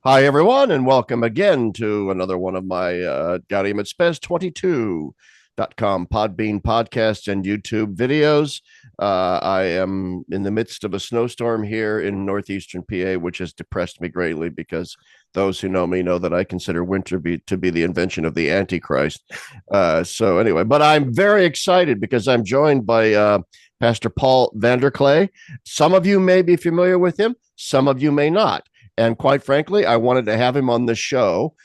Hi, everyone, and welcome again to another one of my Gaudium et Spes 22.com Podbean podcasts and YouTube videos. I am in the midst of a snowstorm here in northeastern PA, which has depressed me greatly because those who know me know that I consider to be the invention of the Antichrist. So, anyway, but I'm very excited because I'm joined by Pastor Paul VanderKlay. Some of you may be familiar with him, some of you may not. And quite frankly, I wanted to have him on the show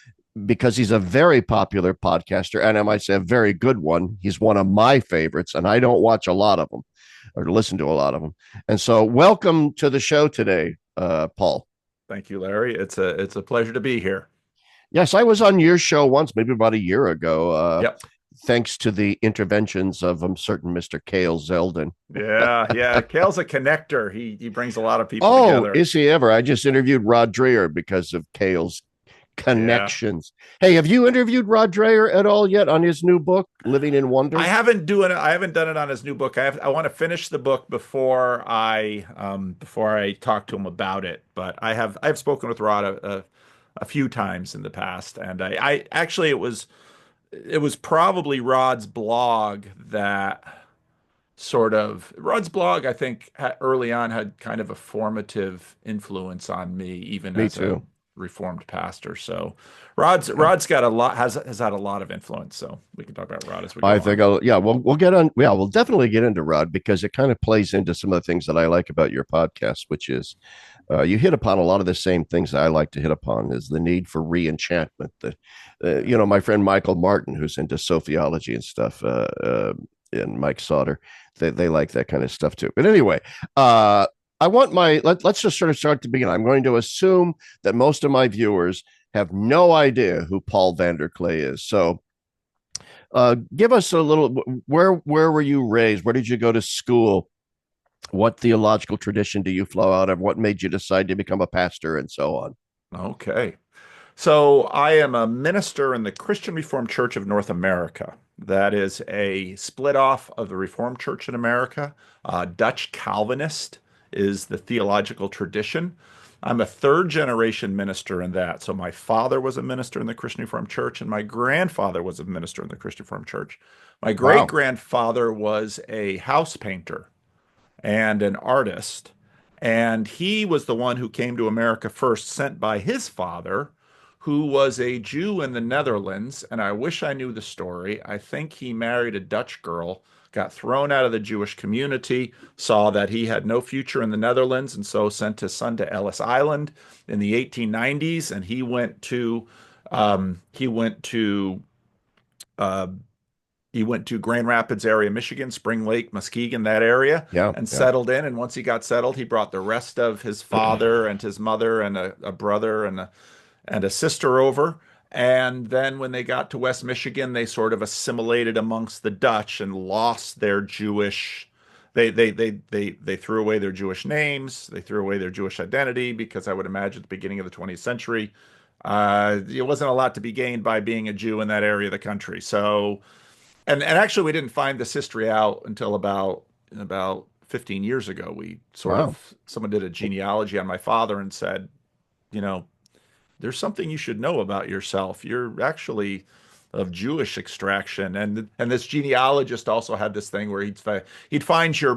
because he's a very popular podcaster, and I might say a very good one. He's one of my favorites, and I don't watch a lot of them or listen to a lot of them. And so, welcome to the show today, Paul. Thank you, Larry. It's a pleasure to be here. Yes, I was on your show once, maybe about a year ago, Yep. thanks to the interventions of certain Mr. Cale Zeldin. Yeah. Kale's a connector. He brings a lot of people Oh, together. is he ever? I just interviewed Rod Dreher because of Cale's Yeah. connections. Hey, have you interviewed Rod Dreher at all yet on his new book, Living in Wonder? I haven't done it on his new book. I want to finish the book before I talk to him about it. But I've spoken with Rod a few times in the past, and I actually it was probably Rod's blog, I think, early on had kind of a formative influence on me, even Me as a too. reformed pastor. So Rod's got a lot has had a lot of influence. So we can talk about Rod as we I go think on. yeah, we'll get on. Yeah, we'll definitely get into Rod because it kind of plays into some of the things that I like about your podcast, which is you hit upon a lot of the same things that I like to hit upon is the need for re-enchantment. My friend Michael Martin, who's into sophiology and stuff, and Mike Sauter, they like that kind of stuff too. But anyway, I want let's just sort of start to begin. I'm going to assume that most of my viewers have no idea who Paul VanderKlay is. So give us a little where were you raised? Where did you go to school? What theological tradition do you flow out of? What made you decide to become a pastor and so on? Okay. So I am a minister in the Christian Reformed Church of North America. That is a split off of the Reformed Church in America. Dutch Calvinist is the theological tradition. I'm a third generation minister in that. So my father was a minister in the Christian Reformed Church, and my grandfather was a minister in the Christian Reformed Church. My great Wow. grandfather was a house painter and an artist. And he was the one who came to America first, sent by his father, who was a Jew in the Netherlands. And I wish I knew the story. I think he married a Dutch girl, got thrown out of the Jewish community, saw that he had no future in the Netherlands, and so sent his son to Ellis Island in the 1890s. And he went to uh, he went to Grand Rapids area, Michigan, Spring Lake, Muskegon, that area, Yeah, and yeah. settled in. And once he got settled, he brought the rest of his father and his mother and a brother and a sister over. And then when they got to West Michigan, they sort of assimilated amongst the Dutch and lost their Jewish. They threw away their Jewish names. They threw away their Jewish identity because I would imagine at the beginning of the 20th century, it wasn't a lot to be gained by being a Jew in that area of the country. So and actually, we didn't find this history out until about 15 years ago. We sort Wow. of Someone did a genealogy on my father and said, you know, there's something you should know about yourself. You're actually of Jewish extraction, and this genealogist also had this thing where he'd find your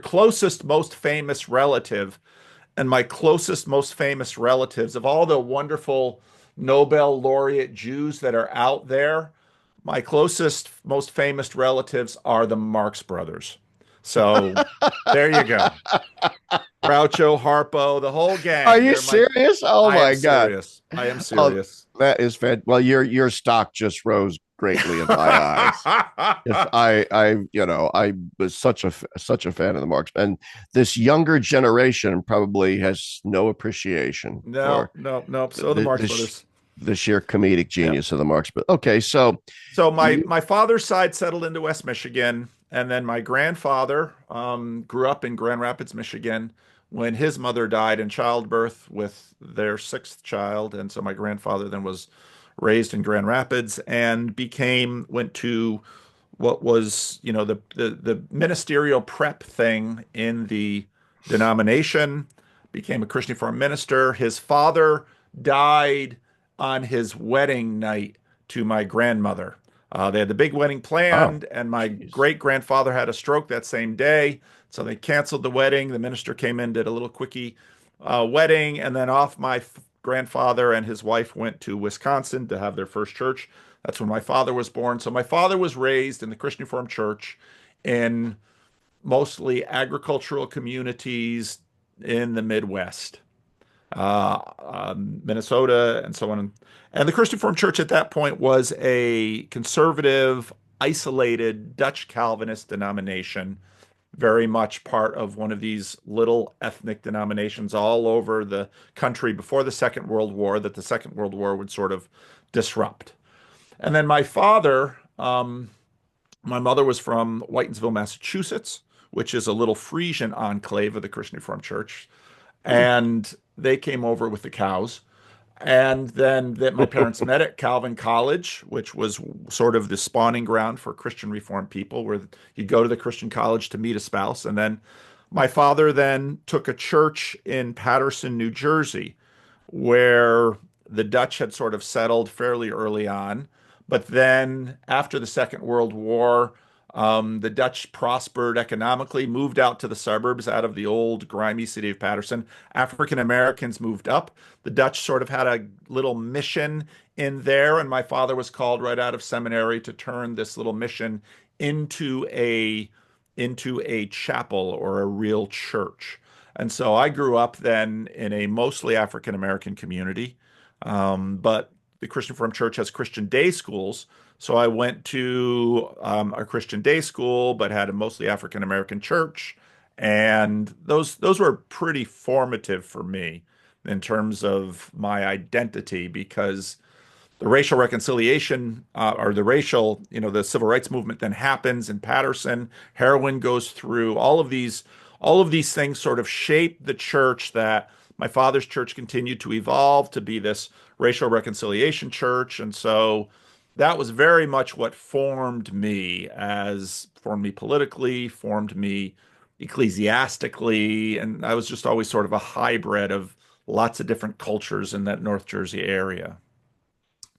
closest, most famous relative, and my closest, most famous relatives of all the wonderful Nobel laureate Jews that are out there. My closest, most famous relatives are the Marx brothers. So there you go. Groucho, Harpo, the whole Are gang. you serious? Oh I am my God. serious. I am Oh, serious. that is fed. Well, your stock just rose greatly in my eyes. If I was such a fan of the Marx, and this younger generation probably has no appreciation No, for no, no. So the the Marx the, brothers. the sheer comedic Yeah. genius of the Marx. But okay, so So you, my father's side settled into West Michigan, and then my grandfather grew up in Grand Rapids, Michigan, when his mother died in childbirth with their sixth child, and so my grandfather then was raised in Grand Rapids and became went to what was, the ministerial prep thing in the denomination, became a Christian Reformed minister. His father died on his wedding night to my grandmother. They had the big wedding Oh, planned, and my jeez. great grandfather had a stroke that same day. So they canceled the wedding. The minister came in, did a little quickie wedding, and then off my grandfather and his wife went to Wisconsin to have their first church. That's when my father was born. So my father was raised in the Christian Reformed Church in mostly agricultural communities in the Midwest, Minnesota, and so on. And the Christian Reformed Church at that point was a conservative, isolated Dutch Calvinist denomination, very much part of one of these little ethnic denominations all over the country before the Second World War that the Second World War would sort of disrupt. And then my father, my mother was from Whitensville, Massachusetts, which is a little Frisian enclave of the Christian Reformed Church. Hmm. And they came over with the cows. And then that my parents met at Calvin College, which was sort of the spawning ground for Christian Reformed people, where you'd go to the Christian college to meet a spouse. And then my father then took a church in Paterson, New Jersey, where the Dutch had sort of settled fairly early on. But then after the Second World War, the Dutch prospered economically, moved out to the suburbs out of the old grimy city of Paterson. African Americans moved up. The Dutch sort of had a little mission in there, and my father was called right out of seminary to turn this little mission into a into a chapel or a real church. And so I grew up then in a mostly African American community, but the Christian Reformed Church has Christian day schools. So I went to a Christian day school, but had a mostly African American church, and those were pretty formative for me in terms of my identity because the racial reconciliation or the racial, the civil rights movement then happens in Paterson. Heroin goes through all of these things sort of shape the church that my father's church continued to evolve to be this racial reconciliation church. And so that was very much what formed me politically, formed me ecclesiastically. And I was just always sort of a hybrid of lots of different cultures in that North Jersey area.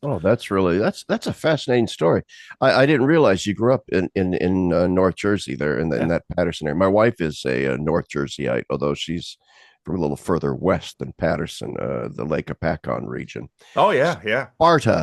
Oh, that's a fascinating story. I didn't realize you grew up in North Jersey there in Yeah. that Patterson area. My wife is a North Jerseyite, although she's from a little further west than Patterson, the Lake Apacon region. Oh yeah, yeah.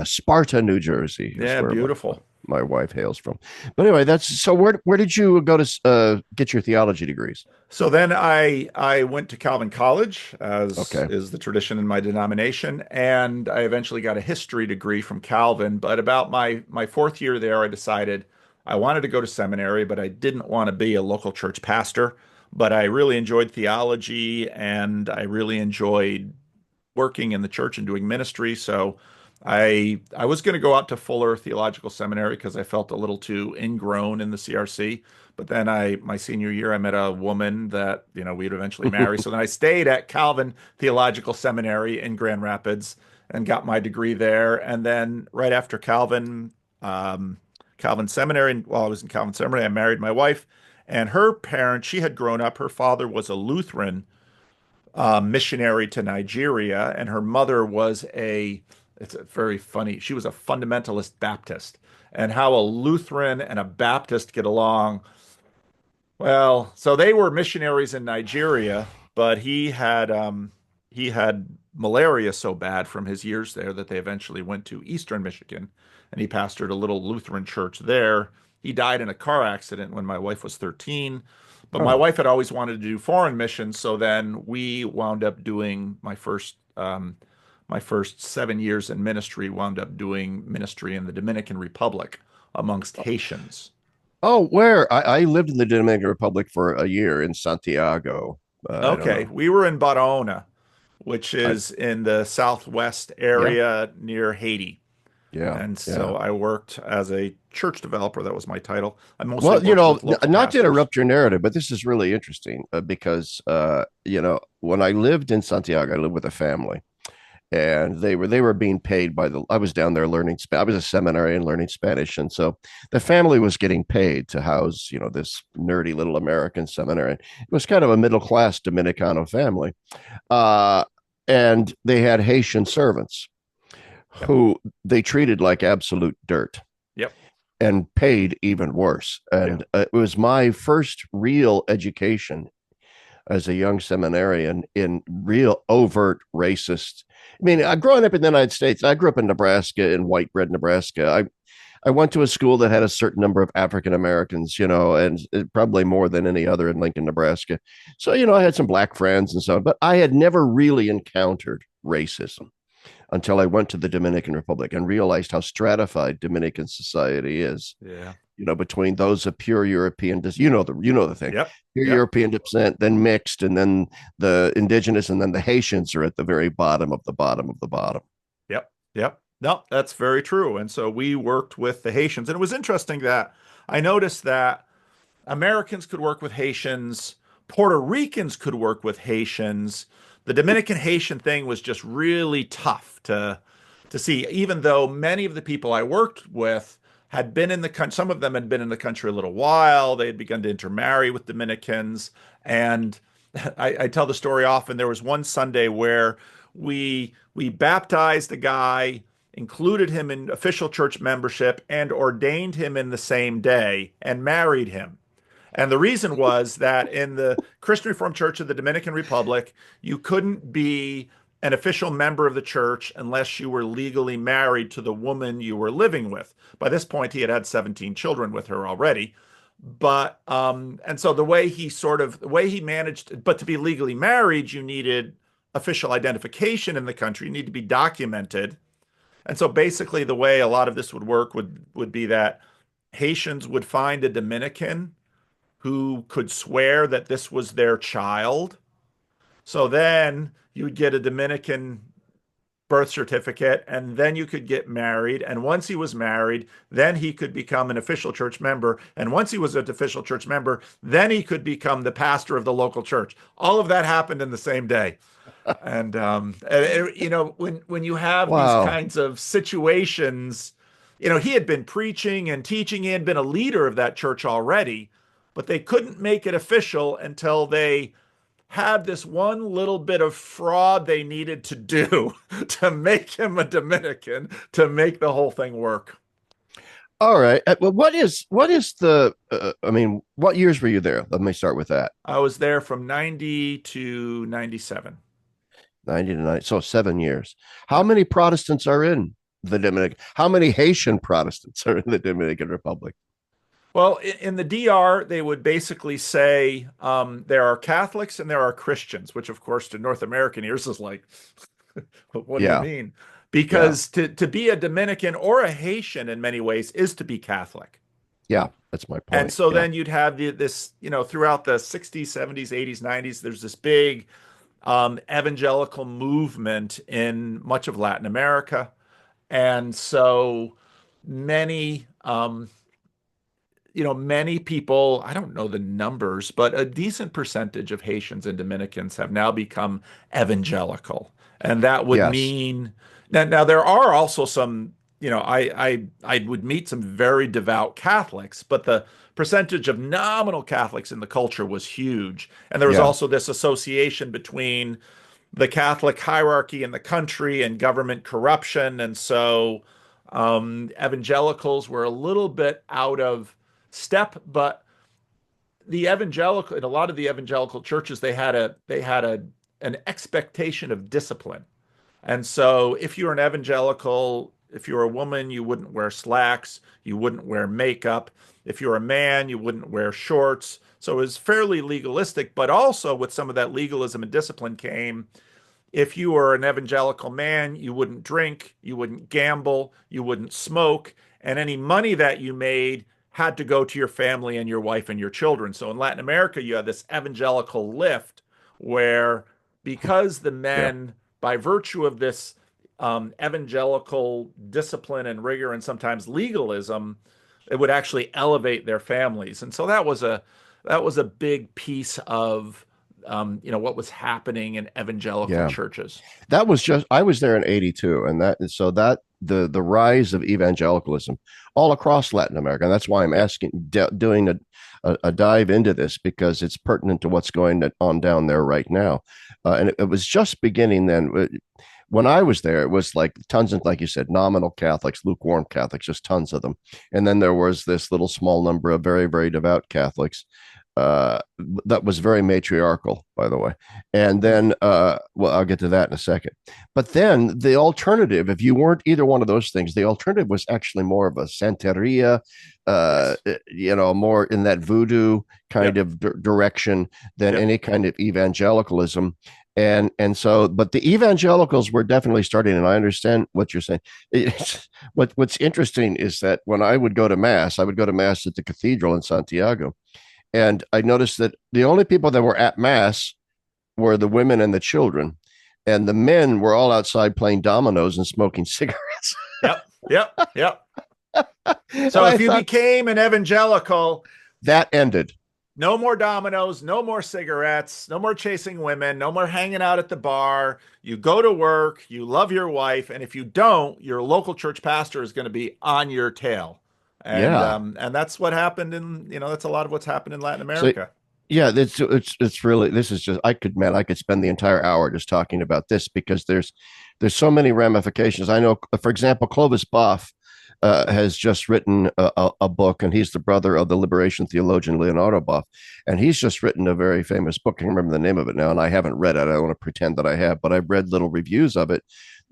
Sparta, New Jersey is Yeah, where beautiful. my wife hails from. But anyway, that's so. Where did you go to get your theology degrees? So then I went to Calvin College, as Okay. is the tradition in my denomination, and I eventually got a history degree from Calvin. But about my fourth year there, I decided I wanted to go to seminary, but I didn't want to be a local church pastor. But I really enjoyed theology, and I really enjoyed working in the church and doing ministry. So I was going to go out to Fuller Theological Seminary because I felt a little too ingrown in the CRC. But then my senior year, I met a woman that, we'd eventually marry. So then I stayed at Calvin Theological Seminary in Grand Rapids and got my degree there. And then right after Calvin Seminary, while I was in Calvin Seminary, I married my wife. And her parents, she had grown up, her father was a Lutheran missionary to Nigeria, and her mother was it's a very funny, she was a fundamentalist Baptist. And how a Lutheran and a Baptist get along. Well, so they were missionaries in Nigeria, but he had malaria so bad from his years there that they eventually went to Eastern Michigan, and he pastored a little Lutheran church there. He died in a car accident when my wife was 13, but my Oh, wife had always wanted to do foreign missions, so then we wound up doing my first 7 years in ministry, wound up doing ministry in the Dominican Republic amongst Haitians. oh, where I lived in the Dominican Republic for a year in Santiago. I don't Okay, know. we were in Barahona, which I is in the southwest Yeah, area near Haiti. yeah, And yeah. so I worked as a church developer. That was my title. I mostly Well, worked with local not to pastors. interrupt your narrative, but this is really interesting because when I lived in Santiago, I lived with a family, and they were being paid by the. I was down there learning. I was a seminarian learning Spanish, and so the family was getting paid to house this nerdy little American seminary. It was kind of a middle class Dominicano family, uh, and they had Haitian servants Yep. who they treated like absolute dirt Yep. and paid even worse. Yeah. And it was my first real education as a young seminarian in real overt racist. I mean, growing up in the United States, I grew up in Nebraska, in white bread Nebraska. I went to a school that had a certain number of African Americans, and probably more than any other in Lincoln, Nebraska. So, I had some black friends and so on, but I had never really encountered racism until I went to the Dominican Republic and realized how stratified Dominican society is. Yeah. Between those of pure European, you know the thing, Yep. pure Yep. European descent, then mixed, and then the indigenous, and then the Haitians are at the very bottom of the bottom of the bottom. Yep. Yep. No, that's very true. And so we worked with the Haitians. And it was interesting that I noticed that Americans could work with Haitians, Puerto Ricans could work with Haitians. The Dominican Haitian thing was just really tough to see, even though many of the people I worked with had been in the country, some of them had been in the country a little while. They had begun to intermarry with Dominicans. And I tell the story often. There was one Sunday where we baptized a guy, included him in official church membership, and ordained him in the same day and married him. And the reason was that in the Christian Reformed Church of the Dominican Republic, you couldn't be an official member of the church unless you were legally married to the woman you were living with. By this point, he had had 17 children with her already. But and so the way he managed, but to be legally married, you needed official identification in the country. You need to be documented. And so basically the way a lot of this would work would be that Haitians would find a Dominican who could swear that this was their child. So then you'd get a Dominican birth certificate, and then you could get married. And once he was married, then he could become an official church member. And once he was an official church member, then he could become the pastor of the local church. All of that happened in the same day. And when you have these Wow. kinds of situations, he had been preaching and teaching, he had been a leader of that church already, but they couldn't make it official until they had this one little bit of fraud they needed to do to make him a Dominican, to make the whole thing work. All right. Well, what is the? I mean, what years were you there? Let me start with that. I was there from 90 to 97. 90 to 90. So 7 years. How Yeah. many Protestants are in the Dominican? How many Haitian Protestants are in the Dominican Republic? Well, in the DR, they would basically say there are Catholics and there are Christians, which, of course, to North American ears is like, what do you Yeah. mean? Yeah. Because to be a Dominican or a Haitian in many ways is to be Catholic. Yeah. That's my And point. so Yeah. then you'd have this, throughout the 60s, 70s, 80s, 90s, there's this big evangelical movement in much of Latin America. And so many, many people, I don't know the numbers, but a decent percentage of Haitians and Dominicans have now become evangelical. And that would Yes. mean now there are also some, I would meet some very devout Catholics, but the percentage of nominal Catholics in the culture was huge. And there was Yeah. also this association between the Catholic hierarchy in the country and government corruption. And so evangelicals were a little bit out of step, but the evangelical in a lot of the evangelical churches they had an expectation of discipline. And so if you're an evangelical, if you're a woman, you wouldn't wear slacks, you wouldn't wear makeup. If you're a man, you wouldn't wear shorts. So it was fairly legalistic, but also with some of that legalism and discipline came if you were an evangelical man, you wouldn't drink, you wouldn't gamble, you wouldn't smoke, and any money that you made had to go to your family and your wife and your children. So in Latin America, you had this evangelical lift where because the Yeah. men, by virtue of this evangelical discipline and rigor and sometimes legalism, it would actually elevate their families. And so that was a big piece of what was happening in evangelical Yeah. churches. That was just I was there in 82, and that the rise of evangelicalism all across Latin America. And that's why I'm Yep. asking doing a dive into this, because it's pertinent to what's going on down there right now. And it was just beginning then. When I was there, it was like tons of, like you said, nominal Catholics, lukewarm Catholics, just tons of them. And then there was this little small number of very, very devout Catholics. That was very matriarchal, by the way. And then, well, I'll get to that in a second. But then the alternative, if you weren't either one of those things, the alternative was actually more of a Santeria, Yes. more in that voodoo kind Yep. of direction than Yep. any kind of evangelicalism. And so, but the evangelicals were definitely starting, and I understand what you're saying. What's interesting is that when I would go to mass, I would go to mass at the cathedral in Santiago, and I noticed that the only people that were at mass were the women and the children, and the men were all outside playing dominoes and smoking cigarettes. Yep. Yep. Yep. And So I if you thought became an evangelical, that ended. no more dominoes, no more cigarettes, no more chasing women, no more hanging out at the bar. You go to work, you love your wife, and if you don't, your local church pastor is going to be on your tail. Yeah. And that's what happened that's a lot of what's happened in Latin So America. yeah, it's really, this is just, I could spend the entire hour just talking about this, because there's so many ramifications. I know, for example, Clovis Boff has just written a book, and he's the brother of the liberation theologian Leonardo Boff, and he's just written a very famous book. I can't remember the name of it now, and I haven't read it. I don't want to pretend that I have, but I've read little reviews of it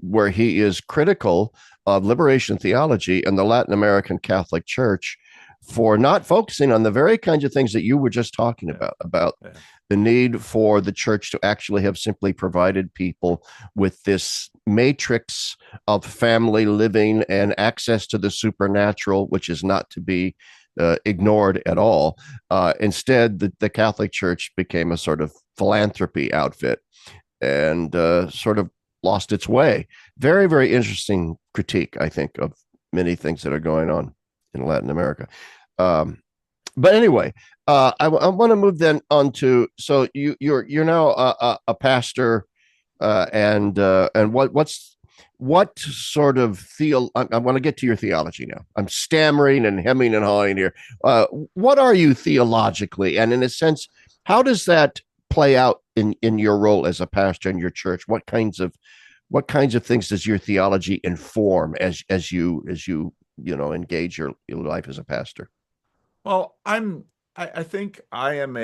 where he is critical of liberation theology and the Latin American Catholic Church for not focusing on the very kinds of things that you were just talking Yeah. about Yeah. the need for the church to actually have simply provided people with this matrix of family living and access to the supernatural, which is not to be ignored at all. Instead, the Catholic Church became a sort of philanthropy outfit, and sort of lost its way. Very, very interesting critique, I think, of many things that are going on in Latin America. Um, but anyway, I want to move then on to, so you're now a pastor, and what sort of I want to get to your theology now. I'm stammering and hemming and hawing here. What are you theologically, and in a sense, how does that play out in your role as a pastor in your church? What kinds of things does your theology inform as you engage your life as a pastor? Well, I think I am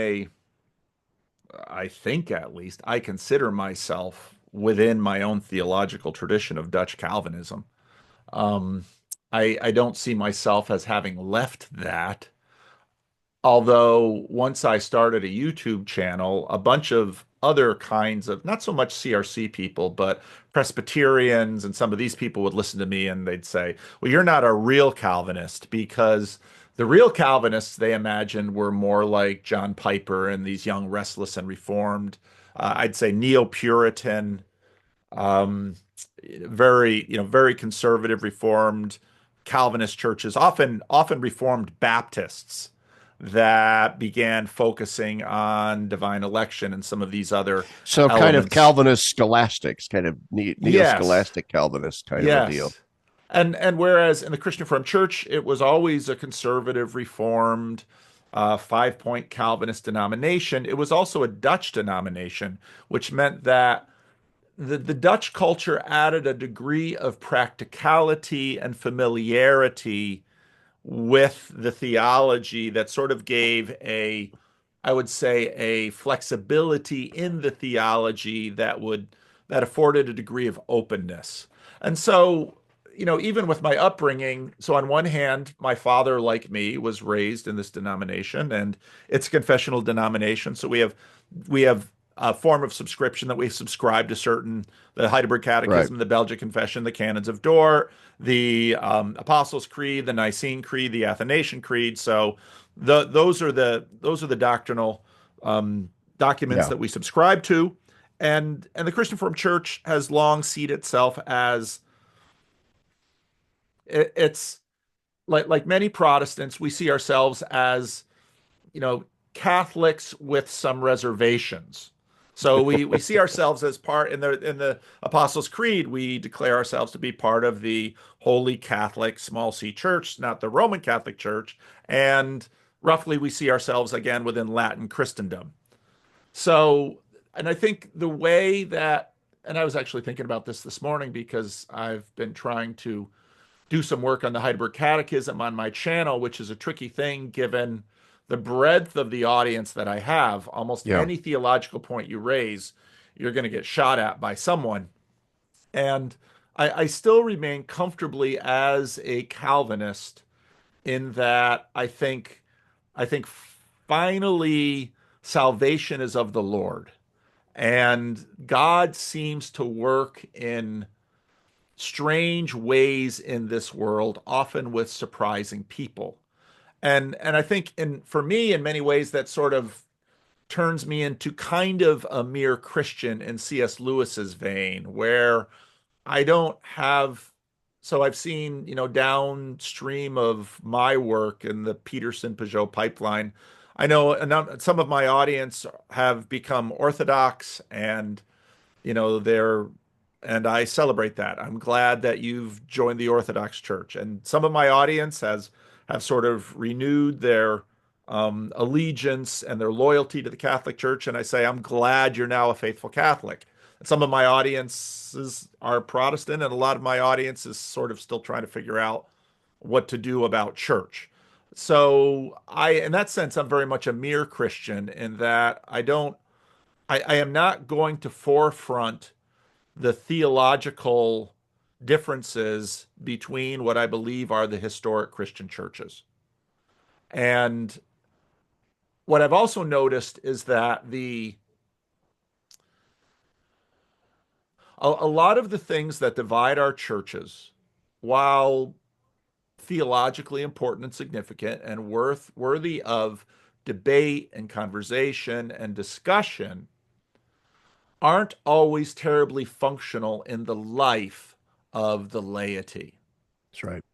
I think at least I consider myself within my own theological tradition of Dutch Calvinism. Um, I don't see myself as having left that. Although once I started a YouTube channel, a bunch of other kinds of, not so much CRC people, but Presbyterians and some of these people would listen to me and they'd say, well, you're not a real Calvinist, because the real Calvinists they imagined were more like John Piper and these young, restless, and reformed. I'd say neo-Puritan, um, very conservative, reformed Calvinist churches, often Reformed Baptists that began focusing on divine election and some of these other So kind of elements. Calvinist scholastics, kind of Yes, neo-scholastic Calvinist kind of a deal. yes. And whereas in the Christian Reformed Church, it was always a conservative, reformed, five-point Calvinist denomination, it was also a Dutch denomination, which meant that the Dutch culture added a degree of practicality and familiarity with the theology that sort of gave I would say, a flexibility in the theology that afforded a degree of openness. And so, even with my upbringing, so on one hand, my father, like me, was raised in this denomination, and it's a confessional denomination. So we have a form of subscription that we subscribe to the Heidelberg Right. Catechism, the Belgic Confession, the Canons of Dort, the Apostles' Creed, the Nicene Creed, the Athanasian Creed. So those are the doctrinal documents Yeah. that we subscribe to, and the Christian Reformed Church has long seen itself as it's like many Protestants, we see ourselves as you know Catholics with some reservations. So we see ourselves as part in the Apostles' Creed. We declare ourselves to be part of the Holy Catholic Small C Church, not the Roman Catholic Church, and roughly we see ourselves again within Latin Christendom. So, and I think the way that, and I was actually thinking about this morning because I've been trying to do some work on the Heidelberg Catechism on my channel, which is a tricky thing given the breadth of the audience that I have. Almost Yeah. any theological point you raise, you're going to get shot at by someone. And I still remain comfortably as a Calvinist in that I think finally salvation is of the Lord. And God seems to work in strange ways in this world, often with surprising people. And I think for me, in many ways, that sort of turns me into kind of a mere Christian in C.S. Lewis's vein, where I don't have. So I've seen, downstream of my work in the Peterson Peugeot pipeline. I know some of my audience have become Orthodox, and they're, and I celebrate that. I'm glad that you've joined the Orthodox Church, and some of my audience has have sort of renewed their allegiance and their loyalty to the Catholic Church, and I say I'm glad you're now a faithful Catholic. And some of my audiences are Protestant, and a lot of my audience is sort of still trying to figure out what to do about church. So in that sense, I'm very much a mere Christian in that I am not going to forefront the theological differences between what I believe are the historic Christian churches. And what I've also noticed is that a lot of the things that divide our churches, while theologically important and significant and worthy of debate and conversation and discussion, aren't always terribly functional in the life of the laity. That's right.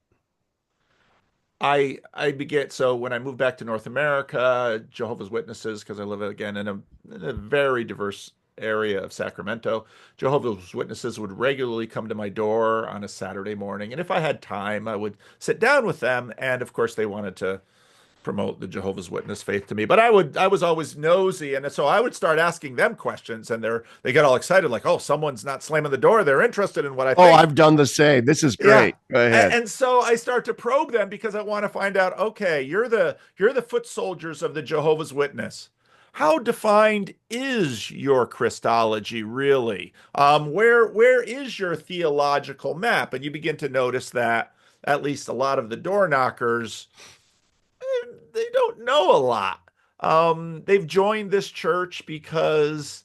I began, so when I moved back to North America, Jehovah's Witnesses, because I live again in a very diverse area of Sacramento, Jehovah's Witnesses would regularly come to my door on a Saturday morning, and if I had time, I would sit down with them. And of course, they wanted to promote the Jehovah's Witness faith to me. But I was always nosy, and so I would start asking them questions, and they get all excited, like, oh, someone's not slamming the door. They're interested in what I Oh, think. I've done the same. This is Yeah. great. Go ahead. And so I start to probe them because I want to find out, okay, you're the foot soldiers of the Jehovah's Witness. How defined is your Christology really? Where is your theological map? And you begin to notice that at least a lot of the door knockers, they don't know a lot. They've joined this church because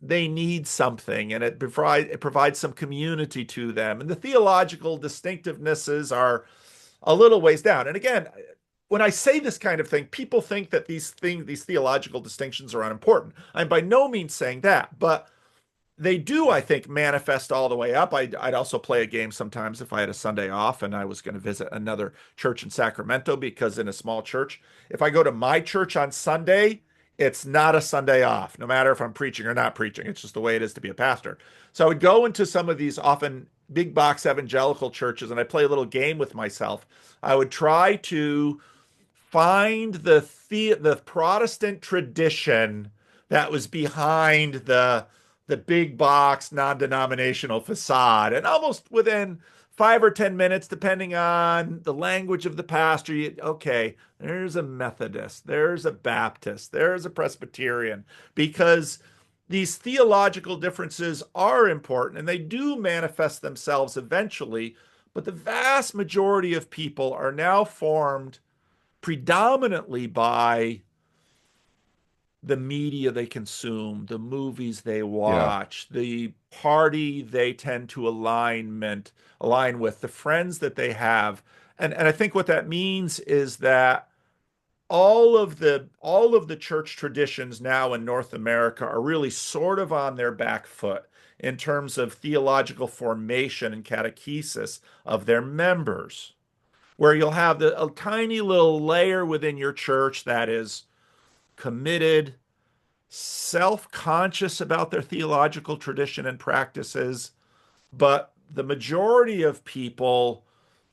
they need something, and it provides some community to them. And the theological distinctivenesses are a little ways down. And again, when I say this kind of thing, people think that these theological distinctions are unimportant. I'm by no means saying that, but they do, I think, manifest all the way up. I'd also play a game sometimes if I had a Sunday off and I was going to visit another church in Sacramento, because in a small church, if I go to my church on Sunday, it's not a Sunday off, no matter if I'm preaching or not preaching. It's just the way it is to be a pastor. So I would go into some of these often big box evangelical churches and I play a little game with myself. I would try to find the Protestant tradition that was behind the big box non-denominational facade, and almost within 5 or 10 minutes, depending on the language of the pastor, okay, there's a Methodist, there's a Baptist, there's a Presbyterian, because these theological differences are important and they do manifest themselves eventually, but the vast majority of people are now formed predominantly by the media they consume, the movies they Yeah. watch, the party they tend to align with, the friends that they have. And I think what that means is that all of the church traditions now in North America are really sort of on their back foot in terms of theological formation and catechesis of their members, where you'll have a tiny little layer within your church that is committed, self-conscious about their theological tradition and practices, but the majority of people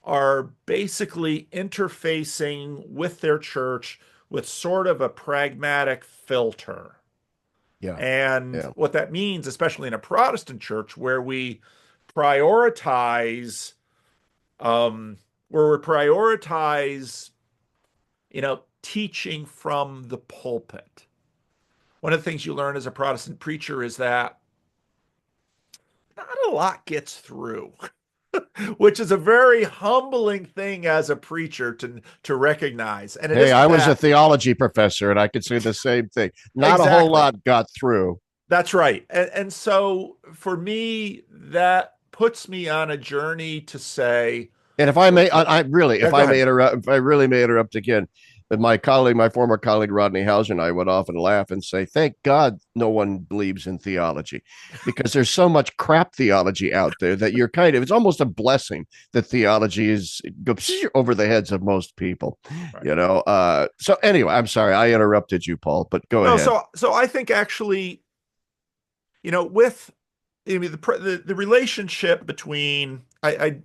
are basically interfacing with their church with sort of a pragmatic filter. Yeah. And Yeah. what that means, especially in a Protestant church where we prioritize, um, where we prioritize, teaching from the pulpit. One of the things you learn as a Protestant preacher is that not a lot gets through, which is a very humbling thing as a preacher to recognize. And it Hey, isn't I was a that theology professor and I could say the same thing. Not a whole exactly. lot got through. That's right. And so for me, that puts me on a journey to say, And if I may, okay, I really, yeah, if go I may ahead. interrupt, if I really may interrupt again, but my former colleague Rodney Hauser and I would often laugh and say, "Thank God no one believes in theology, because there's so much crap theology out there that it's almost a blessing that theology is goes over the heads of most people." Right. So anyway, I'm sorry I interrupted you, Paul, but go No, ahead. so I think actually, with the relationship between I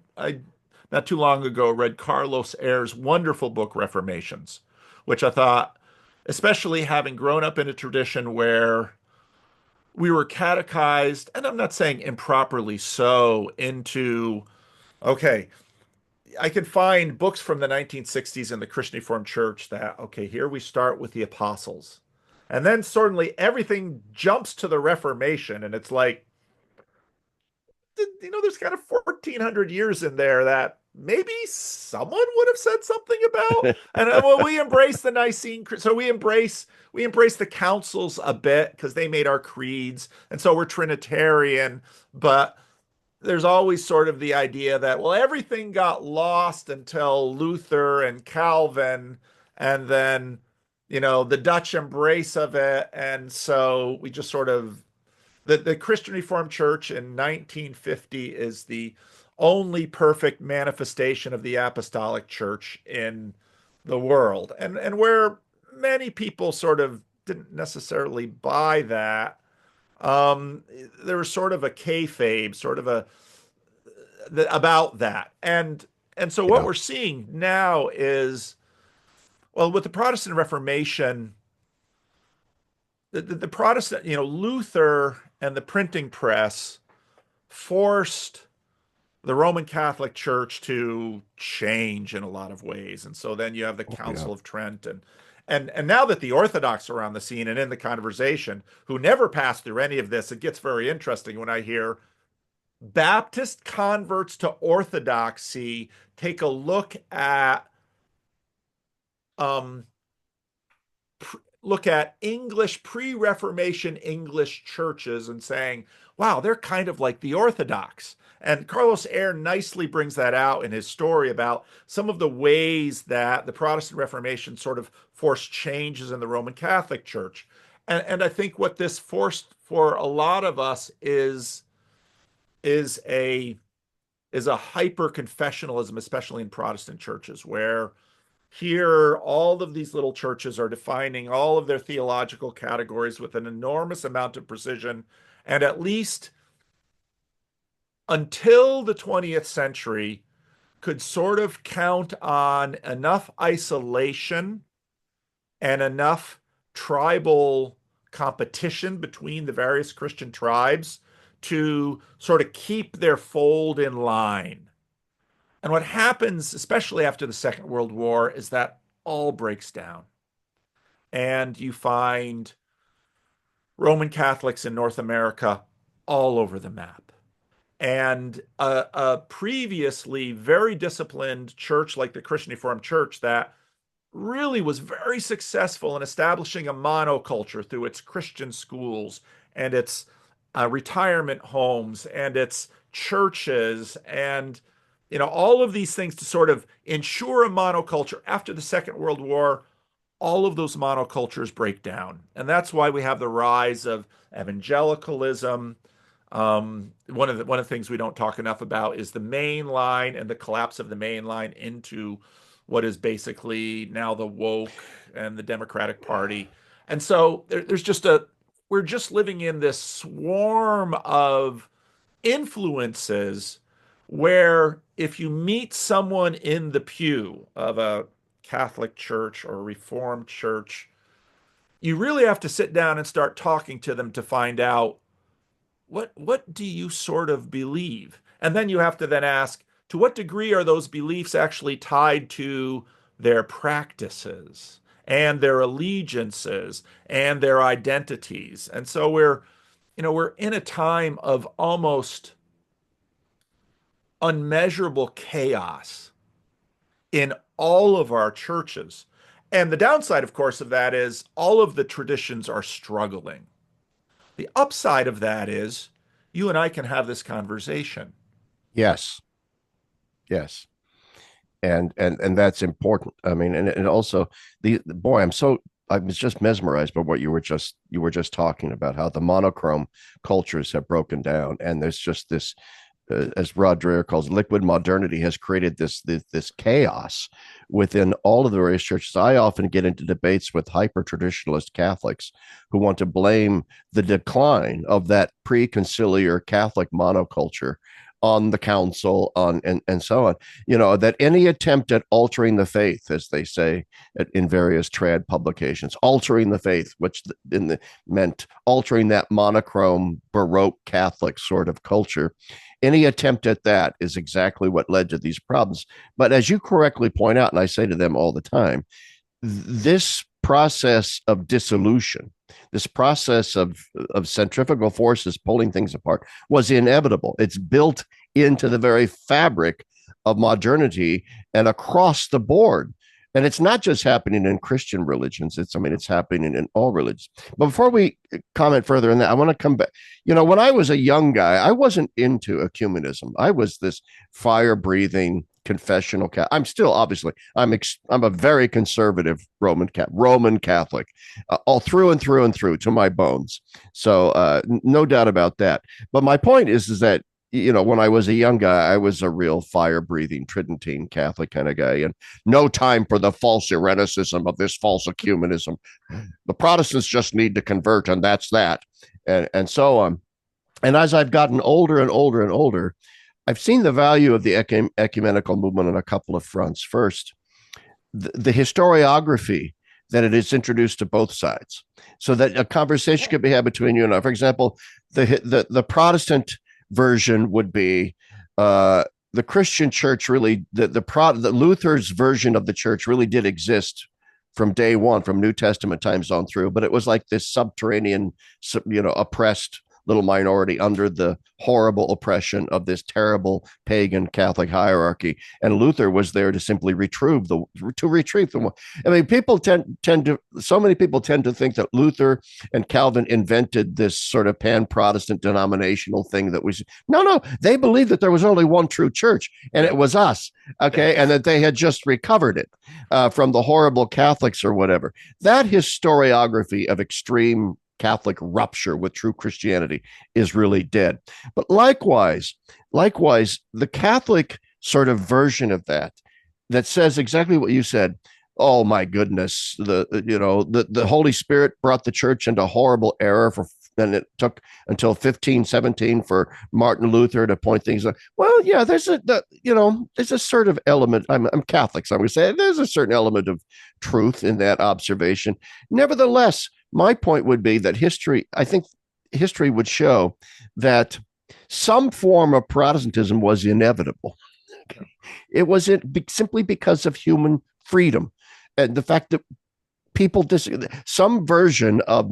not too long ago read Carlos Ayre's wonderful book Reformations, which I thought, especially having grown up in a tradition where we were catechized, and I'm not saying improperly so, into okay, I can find books from the 1960s in the Christian Reformed Church that, okay, here we start with the apostles. And then suddenly everything jumps to the Reformation. And it's like, there's kind of 1400 years in there that maybe someone would have said something about. And well, we embrace the Nicene, so we embrace the councils a bit because they made our creeds. And so we're Trinitarian, but there's always sort of the idea that, well, everything got lost until Luther and Calvin, and then, the Dutch embrace of it. And so we just sort of, the Christian Reformed Church in 1950 is the only perfect manifestation of the apostolic church in the world. And where many people sort of didn't necessarily buy that, um, there was sort of a kayfabe, sort of about that. And so what Yeah. we're seeing now is, well, with the Protestant Reformation, the Protestant, Luther and the printing press forced the Roman Catholic Church to change in a lot of ways. And so then you have the Oh, yeah. Council of Trent, and now that the Orthodox are on the scene and in the conversation, who never passed through any of this, it gets very interesting when I hear Baptist converts to Orthodoxy take a look at um, English pre-Reformation English churches and saying, "Wow, they're kind of like the Orthodox." And Carlos Ayre nicely brings that out in his story about some of the ways that the Protestant Reformation sort of forced changes in the Roman Catholic Church. And I think what this forced for a lot of us is a hyper confessionalism, especially in Protestant churches, where here all of these little churches are defining all of their theological categories with an enormous amount of precision. And at least until the 20th century, could sort of count on enough isolation and enough tribal competition between the various Christian tribes to sort of keep their fold in line. And what happens, especially after the Second World War, is that all breaks down. And you find Roman Catholics in North America all over the map. And a previously very disciplined church like the Christian Reformed Church that really was very successful in establishing a monoculture through its Christian schools and its retirement homes and its churches and all of these things to sort of ensure a monoculture after the Second World War. All of those monocultures break down, and that's why we have the rise of evangelicalism. One of the things we don't talk enough about is the main line and the collapse of the main line into what is basically now the woke and the Democratic Party. And so there's just we're just living in this swarm of influences where if you meet someone in the pew of a Catholic church or a Reformed church, you really have to sit down and start talking to them to find out what do you sort of believe? And then you have to then ask, to what degree are those beliefs actually tied to their practices and their allegiances and their identities? And so we're in a time of almost unmeasurable chaos in all of our churches. And the downside, of course, of that is all of the traditions are struggling. The upside of that is you and I can have this conversation. Yes. Yes. And that's important. I mean, and also the boy, I was just mesmerized by what you were just talking about, how the monochrome cultures have broken down, and there's just this, as Rod Dreher calls it, liquid modernity has created this chaos within all of the various churches. I often get into debates with hyper traditionalist Catholics who want to blame the decline of that pre-conciliar Catholic monoculture on the council, and so on. You know, that any attempt at altering the faith, as they say in various trad publications, altering the faith, which meant altering that monochrome Baroque Catholic sort of culture, any attempt at that is exactly what led to these problems. But as you correctly point out, and I say to them all the time, this process of dissolution, this process of centrifugal forces pulling things apart was inevitable. It's built into the very fabric of modernity and across the board. And it's not just happening in Christian religions. It's happening in all religions. But before we comment further on that, I want to come back. You know, when I was a young guy, I wasn't into ecumenism. I was this fire breathing confessional Catholic. I'm still, obviously, I'm a very conservative Roman Catholic, all through and through and through to my bones. So no doubt about that. But my point is that, you know, when I was a young guy, I was a real fire breathing Tridentine Catholic kind of guy, and no time for the false Irenicism of this false ecumenism. The Protestants just need to convert, and that's that, and so on. And as I've gotten older and older and older, I've seen the value of the ecumenical movement on a couple of fronts. First, the historiography that it is introduced to both sides, so that a conversation could be had between you and I. For example, the Protestant version would be the Christian church really, the Luther's version of the church really did exist from day one, from New Testament times on through, but it was like this subterranean, oppressed little minority under the horrible oppression of this terrible pagan Catholic hierarchy. And Luther was there to simply retrieve them. I mean, so many people tend to think that Luther and Calvin invented this sort of pan-Protestant denominational thing that was, no, they believed that there was only one true church, and it was us. Okay. And that they had just recovered it from the horrible Catholics or whatever. That historiography of extreme Catholic rupture with true Christianity is really dead. But likewise, the Catholic sort of version of that says exactly what you said. Oh my goodness, the Holy Spirit brought the church into horrible error and it took until 1517 for Martin Luther to point things out. Well, yeah, there's a sort of element. I'm Catholic, so I'm going to say there's a certain element of truth in that observation. Nevertheless, my point would be that I think history would show that some form of Protestantism was inevitable. Okay. It was simply because of human freedom and the fact that some version of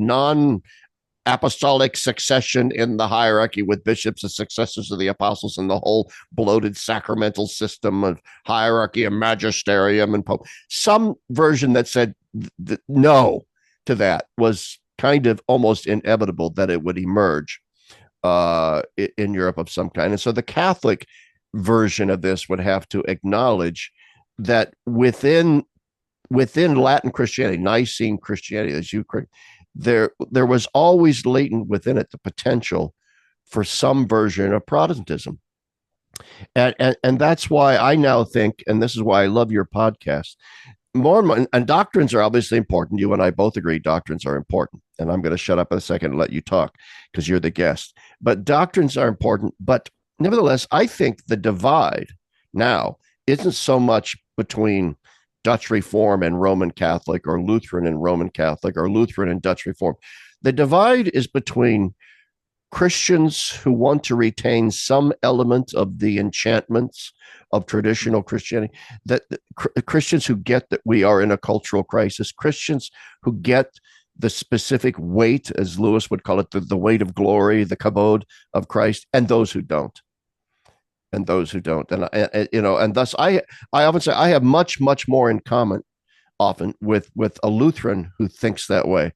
apostolic succession in the hierarchy with bishops as successors of the apostles and the whole bloated sacramental system of hierarchy and magisterium and pope. Some version that said no to that was kind of almost inevitable that it would emerge in Europe of some kind. And so the Catholic version of this would have to acknowledge that within Latin Christianity, Nicene Christianity, as you there was always latent within it the potential for some version of Protestantism. And that's why I now think, and this is why I love your podcast, and doctrines are obviously important. You and I both agree doctrines are important. And I'm going to shut up in a second and let you talk because you're the guest. But doctrines are important. But nevertheless, I think the divide now isn't so much between Dutch Reform and Roman Catholic, or Lutheran and Roman Catholic, or Lutheran and Dutch Reform. The divide is between Christians who want to retain some element of the enchantments of traditional Christianity, that Christians who get that we are in a cultural crisis, Christians who get the specific weight, as Lewis would call it, the weight of glory, the kabod of Christ, and those who don't. And those who don't, and thus I often say I have much more in common often with a Lutheran who thinks that way,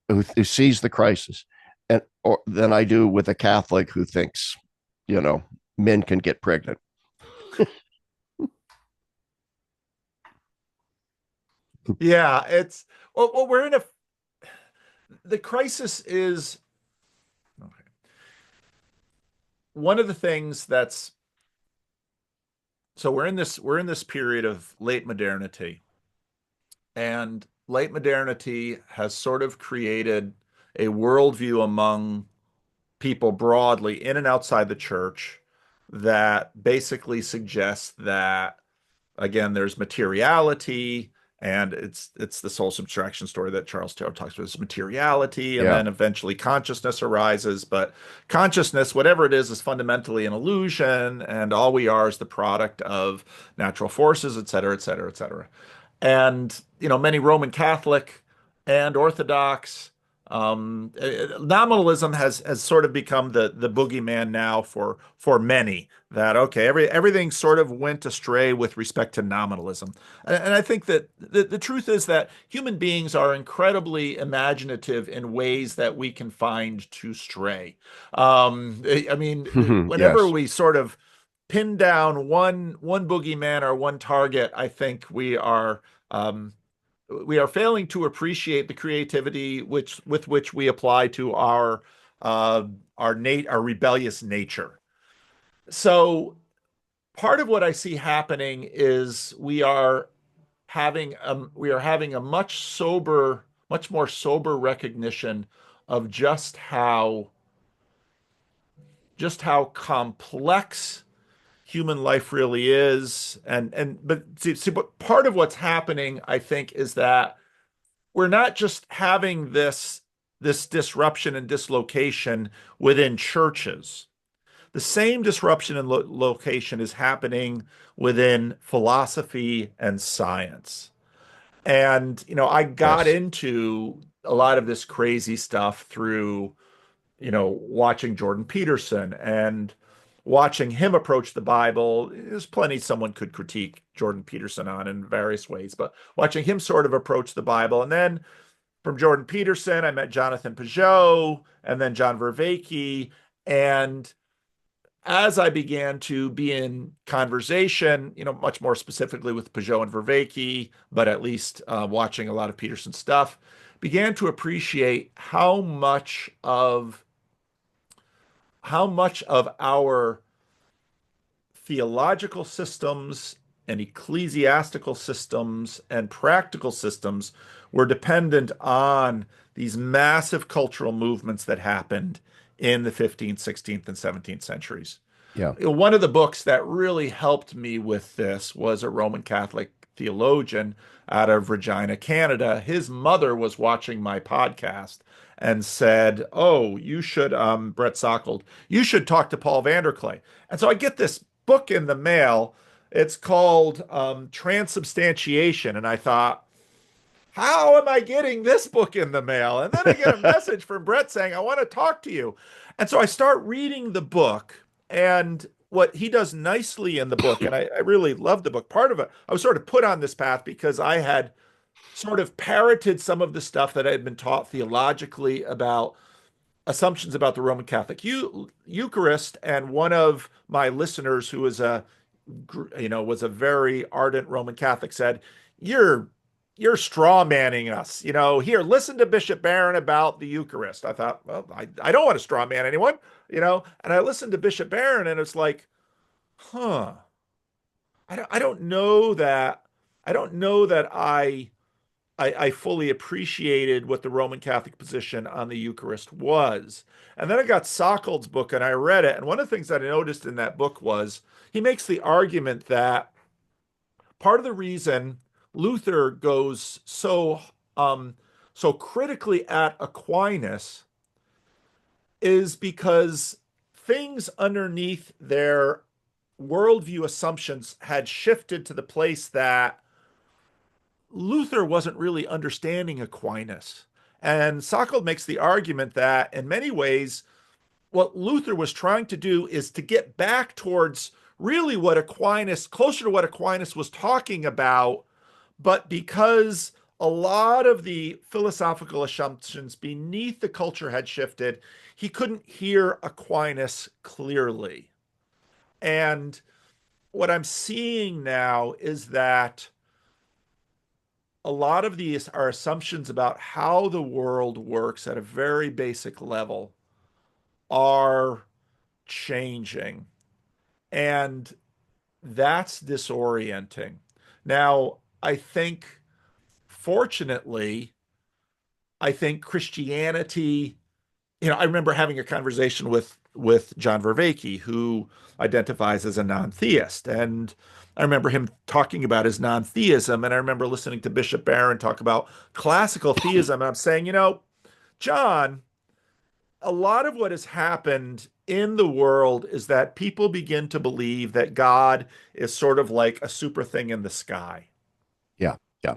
who sees the crisis, and or than I do with a Catholic who thinks, you know, men can get pregnant. Yeah, it's well, we're in a the crisis is okay. One of the things that's so we're in this period of late modernity, and late modernity has sort of created a worldview among people broadly in and outside the church that basically suggests that, again, there's materiality, and it's the soul subtraction story that Charles Taylor talks about. It's materiality, and Yeah. then eventually consciousness arises. But consciousness, whatever it is fundamentally an illusion, and all we are is the product of natural forces, et cetera, et cetera, et cetera. And many Roman Catholic and Orthodox, nominalism has sort of become the boogeyman now for many. That okay, everything sort of went astray with respect to nominalism. And I think that the truth is that human beings are incredibly imaginative in ways that we can find to stray. I mean, whenever Yes. we sort of pin down one boogeyman or one target, I think um, we are failing to appreciate the creativity with which we apply to uh, our rebellious nature. So part of what I see happening is we are having a much more sober recognition of just how complex human life really is. But see, but part of what's happening, I think, is that we're not just having this disruption and dislocation within churches. The same disruption and location is happening within philosophy and science. And I got Yes. into a lot of this crazy stuff through watching Jordan Peterson and watching him approach the Bible. There's plenty someone could critique Jordan Peterson on in various ways, but watching him sort of approach the Bible. And then from Jordan Peterson, I met Jonathan Pageau and then John Vervaeke. And as I began to be in conversation, much more specifically with Pageau and Vervaeke, but at least watching a lot of Peterson stuff, began to appreciate how much of our theological systems and ecclesiastical systems and practical systems were dependent on these massive cultural movements that happened in the 15th, 16th, and 17th centuries. Yeah. One of the books that really helped me with this was a Roman Catholic theologian out of Regina, Canada. His mother was watching my podcast and said, "Oh, you should, Brett Sockold, you should talk to Paul VanderKlay." And so I get this book in the mail. It's called Transubstantiation. And I thought, how am I getting this book in the mail? And then I get a message from Brett saying, I want to talk to you. And so I start reading the book. And what he does nicely in the book, and I really love the book, part of it, I was sort of put on this path because I had sort of parroted some of the stuff that I had been taught theologically about assumptions about the Roman Catholic Eucharist. And one of my listeners, who was a very ardent Roman Catholic, said, "You're you're straw manning us. Here, listen to Bishop Barron about the Eucharist." I thought, well, I don't want to straw man anyone, and I listened to Bishop Barron, and it's like, huh, I don't know that. I don't know that I fully appreciated what the Roman Catholic position on the Eucharist was. And then I got Sockel's book and I read it. And one of the things that I noticed in that book was he makes the argument that part of the reason Luther goes so critically at Aquinas is because things underneath their worldview assumptions had shifted to the place that Luther wasn't really understanding Aquinas. And Sockel makes the argument that in many ways, what Luther was trying to do is to get back towards really what Aquinas, closer to what Aquinas was talking about, but because a lot of the philosophical assumptions beneath the culture had shifted, he couldn't hear Aquinas clearly. And what I'm seeing now is that a lot of these are assumptions about how the world works at a very basic level are changing. And that's disorienting. Now, fortunately, I think Christianity, I remember having a conversation with John Vervaeke, who identifies as a non-theist. And I remember him talking about his non-theism. And I remember listening to Bishop Barron talk about classical theism. And I'm saying, John, a lot of what has happened in the world is that people begin to believe that God is sort of like a super thing in the sky. Yeah, yeah.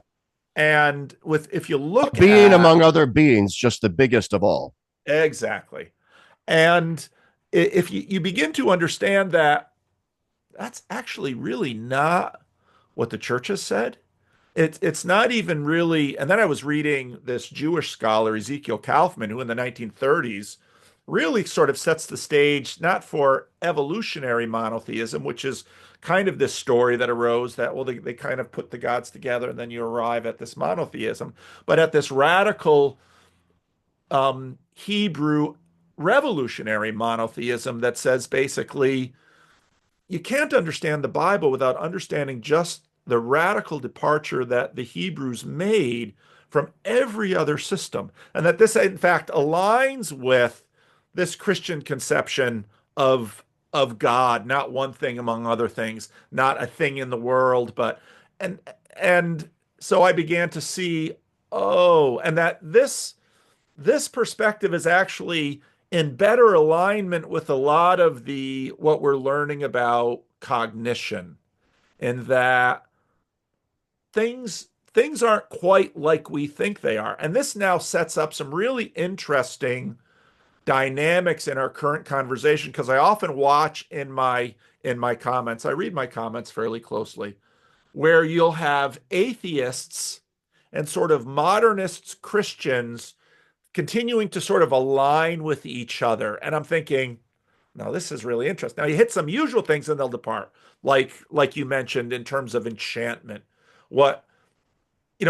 And if you A look being at among other beings, just the biggest of all. exactly, and if you begin to understand that that's actually really not what the church has said. It's not even really. And then I was reading this Jewish scholar, Ezekiel Kaufman, who in the 1930s really sort of sets the stage not for evolutionary monotheism, which is kind of this story that arose that, well, they kind of put the gods together and then you arrive at this monotheism, but at this radical Hebrew revolutionary monotheism that says basically you can't understand the Bible without understanding just the radical departure that the Hebrews made from every other system. And that this, in fact, aligns with this Christian conception of God, not one thing among other things, not a thing in the world, but and and so I began to see, oh, and that this perspective is actually in better alignment with a lot of the what we're learning about cognition, in that things aren't quite like we think they are. And this now sets up some really interesting dynamics in our current conversation, because I often watch in my comments, I read my comments fairly closely, where you'll have atheists and sort of modernists, Christians continuing to sort of align with each other. And I'm thinking, now this is really interesting. Now you hit some usual things and they'll depart, like you mentioned in terms of enchantment. What,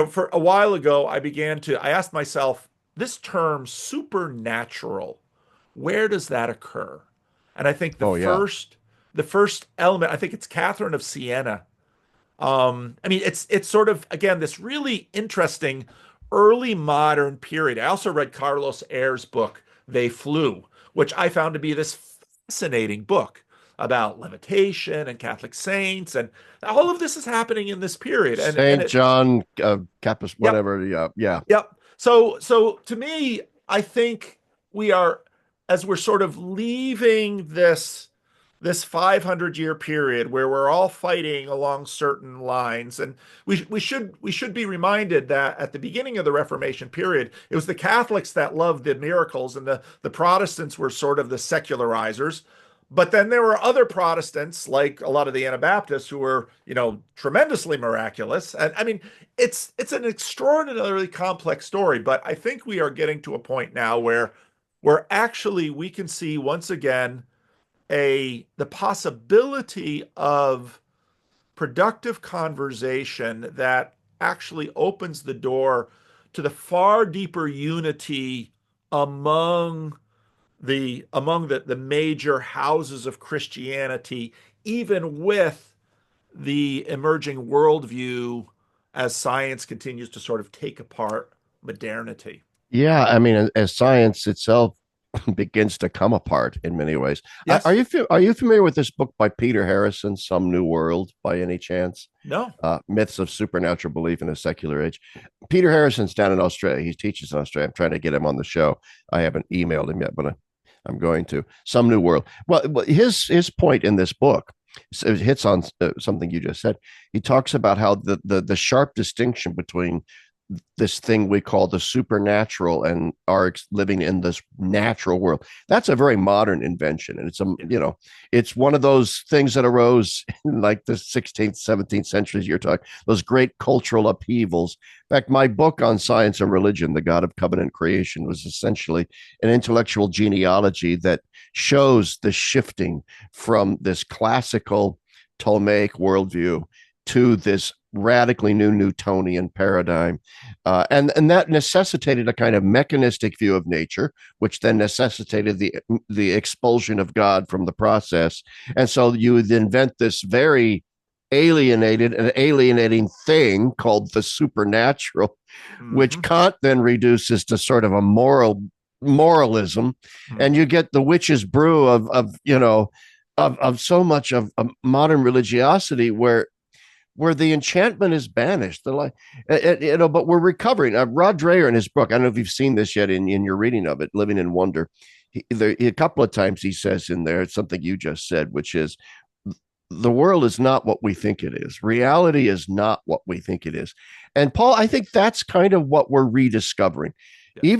for a while ago, I asked myself, this term supernatural, where does that occur? And I think Oh, yeah. the first element, I think it's Catherine of Siena. I mean, it's sort of again this really interesting early modern period. I also read Carlos Ayre's book, They Flew, which I found to be this fascinating book about levitation and Catholic saints, and all of this is happening in this period. And Saint it, John Capus, yep, whatever. Yeah, yeah. yep. So to me, I think we are, as we're sort of leaving this 500-year period where we're all fighting along certain lines, and we should be reminded that at the beginning of the Reformation period, it was the Catholics that loved the miracles, and the Protestants were sort of the secularizers. But then there were other Protestants, like a lot of the Anabaptists, who were, tremendously miraculous. And I mean, it's an extraordinarily complex story, but I think we are getting to a point now where actually we can see once again the possibility of productive conversation that actually opens the door to the far deeper unity among the major houses of Christianity, even with the emerging worldview as science continues to sort of take apart modernity. Yeah, I mean, as science itself begins to come apart in many ways. Are Yes. you are you familiar with this book by Peter Harrison, Some New World, by any chance? No. Myths of Supernatural Belief in a Secular Age. Peter Harrison's down in Australia. He teaches in Australia. I'm trying to get him on the show. I haven't emailed him yet, but I'm going to. Some New World. Well, his point in this book, it hits on something you just said. He talks about how the sharp distinction between this thing we call the supernatural and are living in this natural world. That's a very modern invention. And it's one of those things that arose in like the 16th, 17th centuries. You're talking those great cultural upheavals. In fact, my book on science and religion, The God of Covenant Creation, was essentially an intellectual genealogy that shows the shifting from this classical Ptolemaic worldview to this radically new Newtonian paradigm. And that necessitated a kind of mechanistic view of nature, which then necessitated the expulsion of God from the process. And so you would invent this very alienating thing called the supernatural, which Mm-hmm. Kant then reduces to sort of a moralism. And Mm-hmm. you get the witch's brew of so much of modern religiosity where the enchantment is banished. The like, but we're recovering. Rod Dreher in his book, I don't know if you've seen this yet in your reading of it, Living in Wonder. A couple of times he says in there something you just said, which is the world is not what we think it is. Reality is not what we think it is. And Paul, I think that's kind of what we're rediscovering. Yeah.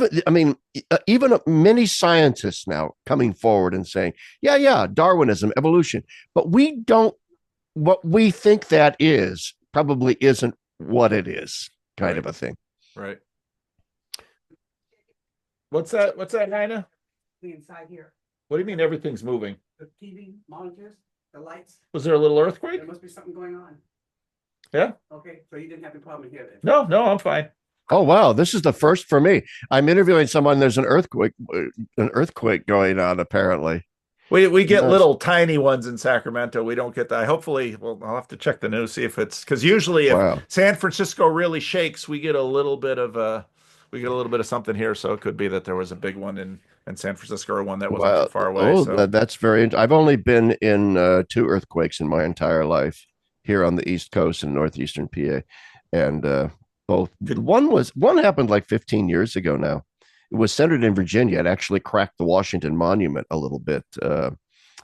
Even many scientists now coming forward and saying, yeah, Darwinism, evolution, but we don't what we think that is probably isn't what it is, kind Right. of a thing. Right. What's that? What's that, Nina? The inside here. What do you mean everything's moving? The TV monitors, the lights. Was there a little earthquake? There must be something going on. Yeah. Okay, so you didn't have any problem here then? No, no, I'm fine. Oh wow, this is the first for me. I'm interviewing someone. There's an earthquake going on apparently. We get Yes. little tiny ones in Sacramento. We don't get that. Hopefully, well, I'll have to check the news, see if it's because usually if Wow. San Francisco really shakes, we get a little bit of something here. So it could be that there was a big one in San Francisco or one that wasn't too Wow. far away. Oh, So that's very. I've only been in two earthquakes in my entire life here on the East Coast in northeastern PA, and both. good. One happened like 15 years ago now. It was centered in Virginia. It actually cracked the Washington Monument a little bit.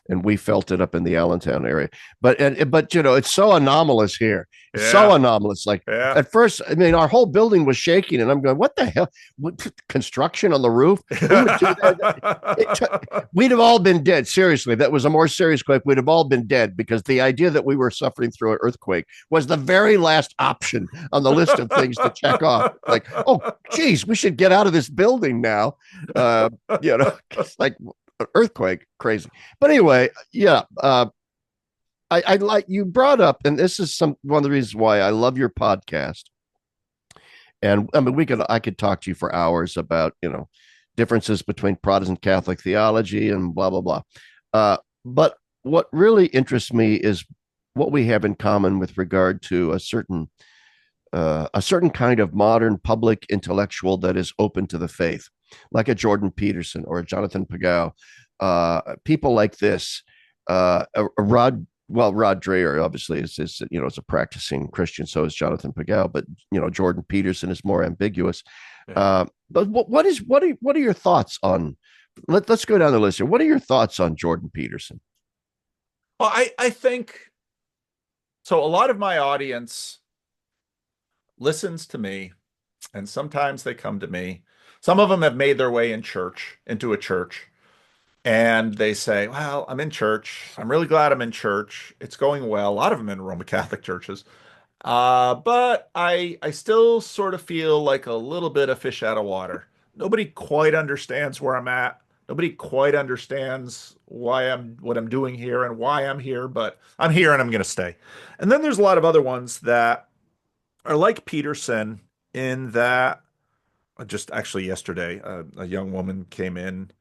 And we felt it up in the Allentown area. But it's so anomalous here. It's so Yeah, anomalous. Like yeah. at first, I mean, our whole building was shaking, and I'm going, "What the hell? What, construction on the roof? Who would do that?" We'd have all been dead. Seriously, that was a more serious quake. We'd have all been dead because the idea that we were suffering through an earthquake was the very last option on the list of things to check off. Like, oh, geez, we should get out of this building now. It's like earthquake, crazy. But anyway, yeah. I like you brought up, and this is one of the reasons why I love your podcast. And I mean, I could talk to you for hours about differences between Protestant Catholic theology and blah blah blah. But what really interests me is what we have in common with regard to a certain kind of modern public intellectual that is open to the faith, like a Jordan Peterson or a Jonathan Pagao. People like this, Rod Dreher obviously is a practicing Christian. So is Jonathan Pagao, but Jordan Peterson is more ambiguous. Yeah. But what are your thoughts on? Let's go down the list here. What are your thoughts on Jordan Peterson? Well, I think so. A lot of my audience listens to me, and sometimes they come to me. Some of them have made their way into a church, and they say, "Well, I'm in church. I'm really glad I'm in church. It's going well." A lot of them in Roman Catholic churches. But I still sort of feel like a little bit of fish out of water. Nobody quite understands where I'm at. Nobody quite understands what I'm doing here and why I'm here, but I'm here and I'm going to stay. And then there's a lot of other ones that are like Peterson in that just actually yesterday, a young woman came in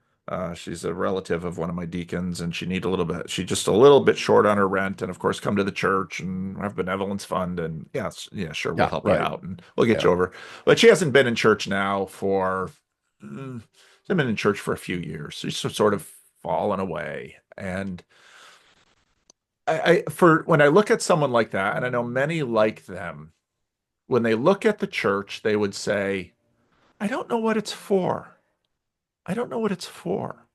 She's a relative of one of my deacons, and she's just a little bit short on her rent. And of course, come to the church and have benevolence fund. And yeah, sure, we'll Yeah, help you right. out and we'll get Yeah. you over. But she hasn't been in church now she's been in church for a few years. She's sort of fallen away. And for when I look at someone like that, and I know many like them, when they look at the church, they would say, I don't know what it's for. I don't know what it's for.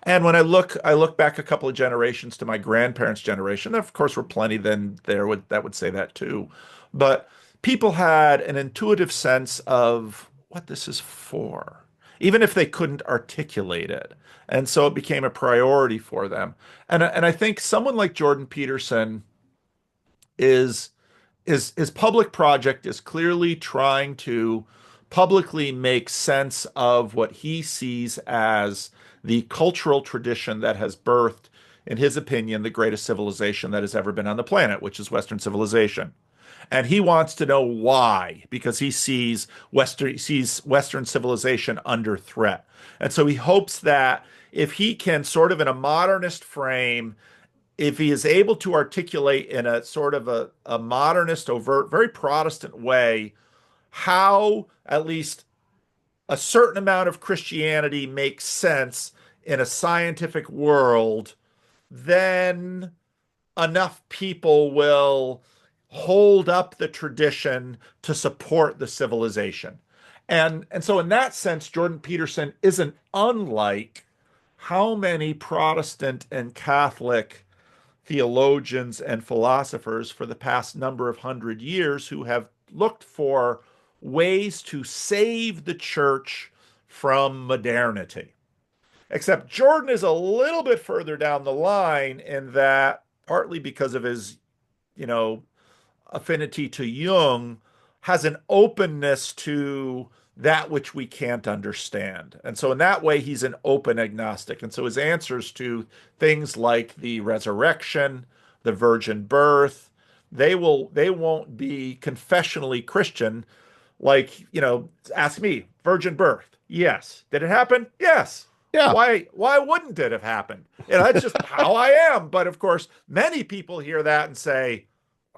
And when I look back a couple of generations to my grandparents' generation, of course, were plenty then that would say that too. But people had an intuitive sense of what this is for, even if they couldn't articulate it. And so it became a priority for them. And I think someone like Jordan Peterson is his public project is clearly trying to publicly make sense of what he sees as the cultural tradition that has birthed, in his opinion, the greatest civilization that has ever been on the planet, which is Western civilization. And he wants to know why, because he sees Western civilization under threat. And so he hopes that if he can sort of in a modernist frame, if he is able to articulate in a sort of a modernist, overt, very Protestant way, how at least a certain amount of Christianity makes sense in a scientific world, then enough people will hold up the tradition to support the civilization. And so in that sense, Jordan Peterson isn't unlike how many Protestant and Catholic theologians and philosophers for the past number of hundred years who have looked for ways to save the church from modernity. Except Jordan is a little bit further down the line in that, partly because of his, you know, affinity to Jung, has an openness to that which we can't understand. And so in that way, he's an open agnostic. And so his answers to things like the resurrection, the virgin birth, they won't be confessionally Christian. Like, ask me, virgin birth. Yes. Did it happen? Yes. Yeah. Why wouldn't it have happened? That's just how I am. But of course, many people hear that and say,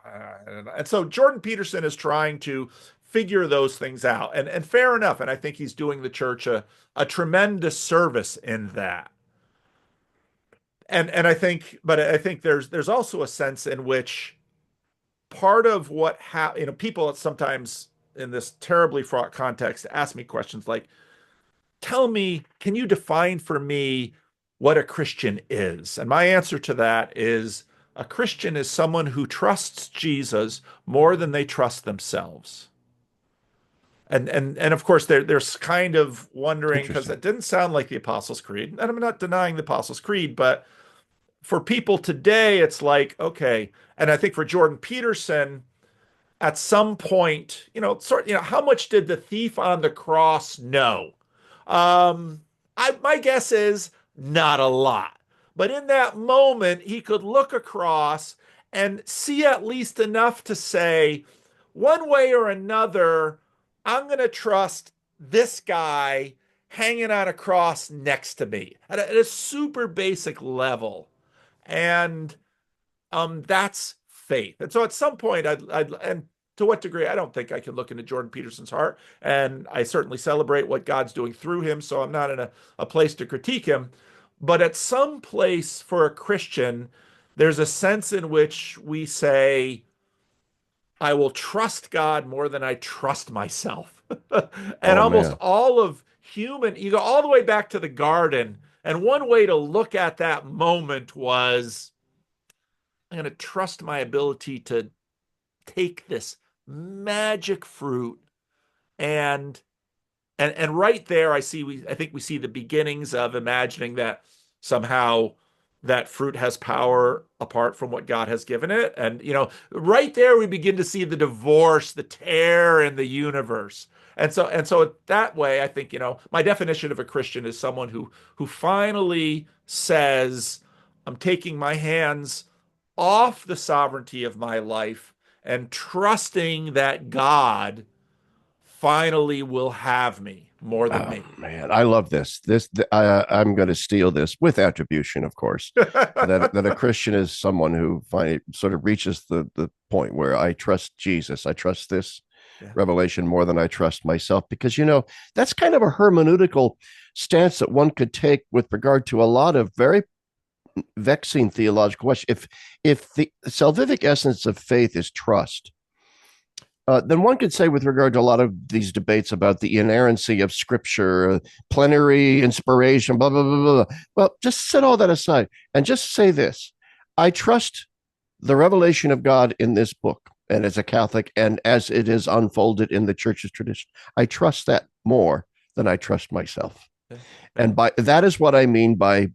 and so Jordan Peterson is trying to figure those things out. And fair enough. And I think he's doing the church a tremendous service in that. And I think, but I think there's also a sense in which part of what people sometimes in this terribly fraught context ask me questions like, tell me, can you define for me what a Christian is? And my answer to that is a Christian is someone who trusts Jesus more than they trust themselves. And of course there's kind of wondering, because it didn't sound like the Apostles' Creed, and I'm not denying the Apostles' Creed, but for people today, it's like, okay, and I think for Jordan Peterson, at some point, how much did the thief on the cross know? My guess is not a lot. But in that moment, he could look across and see at least enough to say, one way or another, I'm going to trust this guy hanging on a cross next to me at a super basic level. And that's faith. And so at some point, and to what degree, I don't think I can look into Jordan Peterson's heart. And I certainly celebrate what God's doing through him. So I'm not in a place to critique him. But at some place for a Christian, there's a sense in which we say, I will trust God more than I trust myself. And almost all of human, you go all the way back to the garden. And one way to look at that moment was, I'm going to trust my ability to take this magic fruit and right there I think we see the beginnings of imagining that somehow that fruit has power apart from what God has given it. And right there we begin to see the divorce, the tear in the universe. And so that way I think my definition of a Christian is someone who finally says, I'm taking my hands off the sovereignty of my life and trusting that God finally will have me. more than Oh me. man, I love this. I'm going to steal this with attribution, of course. That a Christian is someone who finally sort of reaches the point where I trust Jesus. I trust this Yeah. revelation more than I trust myself, because that's kind of a hermeneutical stance that one could take with regard to a lot of very vexing theological questions. If the salvific essence of faith is trust, then one could say, with regard to a lot of these debates about the inerrancy of Scripture, plenary inspiration, blah blah blah blah. Well, just set all that aside and just say this: I trust the revelation of God in this book, and as a Catholic, and as it is unfolded in the Church's tradition, I trust that more than I trust myself. Yeah. And by that is what I mean by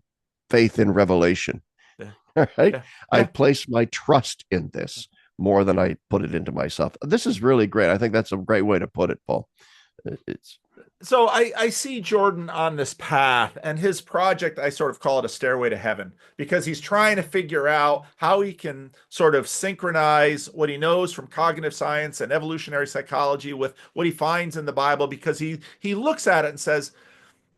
faith in revelation. Yeah. Right? Yeah. I place my trust in this more than I put it into myself. This is really great. I think that's a great way to put it, Paul. It's So I see Jordan on this path, and his project, I sort of call it a stairway to heaven, because he's trying to figure out how he can sort of synchronize what he knows from cognitive science and evolutionary psychology with what he finds in the Bible, because he looks at it and says,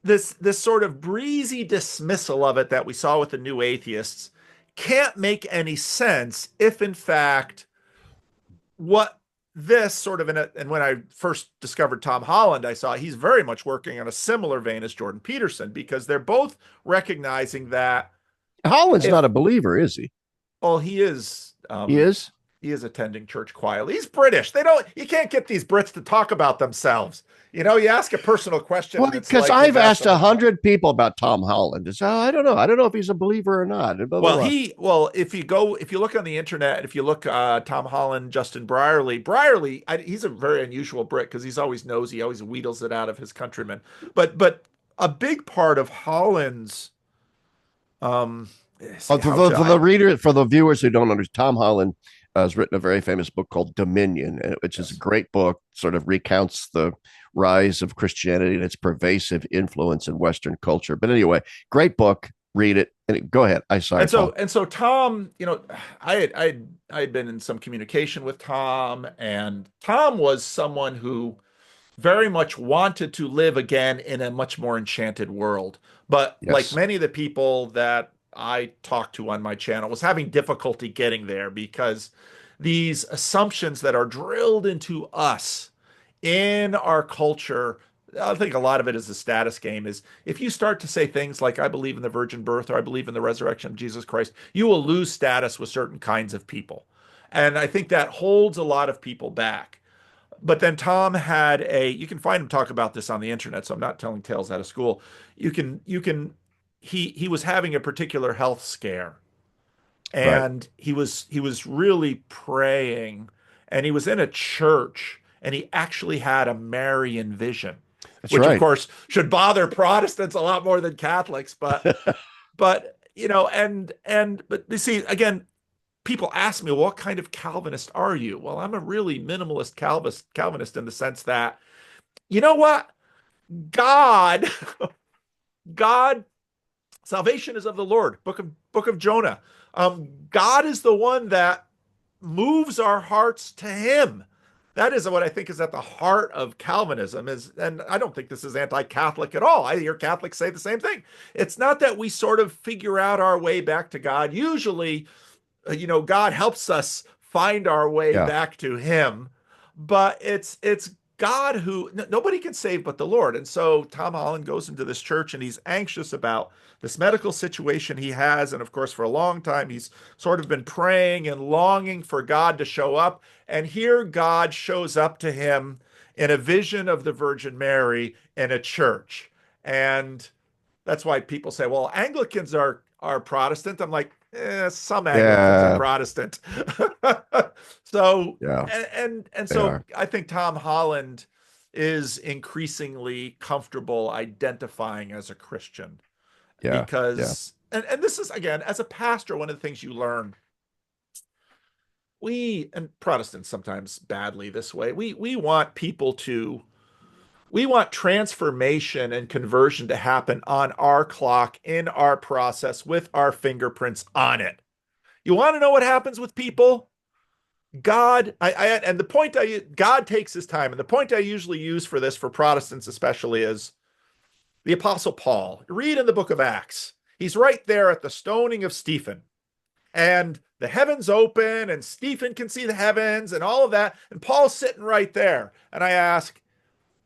this sort of breezy dismissal of it that we saw with the new atheists can't make any sense if in fact what this sort of and when I first discovered Tom Holland, I saw he's very much working on a similar vein as Jordan Peterson, because they're both recognizing that Holland's if not a believer, is he? well, he is He is. he is attending church quietly. He's British. You can't get these Brits to talk about themselves. You ask a personal question Well, and it's because like I've you've asked asked them. 100 people about Tom Holland. It's, I don't know. I don't know if he's a believer or not. Blah, blah, blah. If you look on the internet, if you look Tom Holland, Justin he's a very unusual Brit because he's always nosy, he always wheedles it out of his countrymen. But a big part of Holland's Oh, for the reader, for the viewers who don't understand, Tom Holland has written a very famous book called Dominion, which is a great book. Sort of recounts the rise of Christianity and its pervasive influence in Western culture. But anyway, great book. Read it. And go ahead. And so Tom, I had been in some communication with Tom, and Tom was someone who very much wanted to live again in a much more enchanted world. But like Yes. many of the people that I talked to on my channel, was having difficulty getting there because these assumptions that are drilled into us in our culture, I think a lot of it is a status game, is if you start to say things like, I believe in the virgin birth, or I believe in the resurrection of Jesus Christ, you will lose status with certain kinds of people. And I think that holds a lot of people back. But then Tom you can find him talk about this on the internet, so I'm not telling tales out of school. He was having a particular health scare, Right. and he was really praying, and he was in a church, and he actually had a Marian vision, That's which of right. course should bother Protestants a lot more than Catholics. But but you see, again, people ask me, well, what kind of Calvinist are you? Well, I'm a really minimalist Calvinist in the sense that, you know what? God, God, salvation is of the Lord. Book of Jonah. God is the one that moves our hearts to Him. That is what I think is at the heart of Calvinism. And I don't think this is anti-Catholic at all. I hear Catholics say the same thing. It's not that we sort of figure out our way back to God. Usually, God helps us find our way Yeah. back to Him, but it's God who nobody can save but the Lord. And so Tom Holland goes into this church, and he's anxious about this medical situation he has. And of course, for a long time, he's sort of been praying and longing for God to show up. And here God shows up to him in a vision of the Virgin Mary in a church. And that's why people say, well, Anglicans are Protestant. I'm like, some Anglicans are Yeah. Protestant. So Yeah. and They so are. I think Tom Holland is increasingly comfortable identifying as a Christian, Yeah. Yeah. because and this is, again, as a pastor, one of the things you learn, and Protestants sometimes badly this way, we want people to we want transformation and conversion to happen on our clock, in our process, with our fingerprints on it. You want to know what happens with people? and the point God takes his time, and the point I usually use for this for Protestants especially is the Apostle Paul. Read in the book of Acts. He's right there at the stoning of Stephen, and the heavens open, and Stephen can see the heavens and all of that, and Paul's sitting right there. And I ask,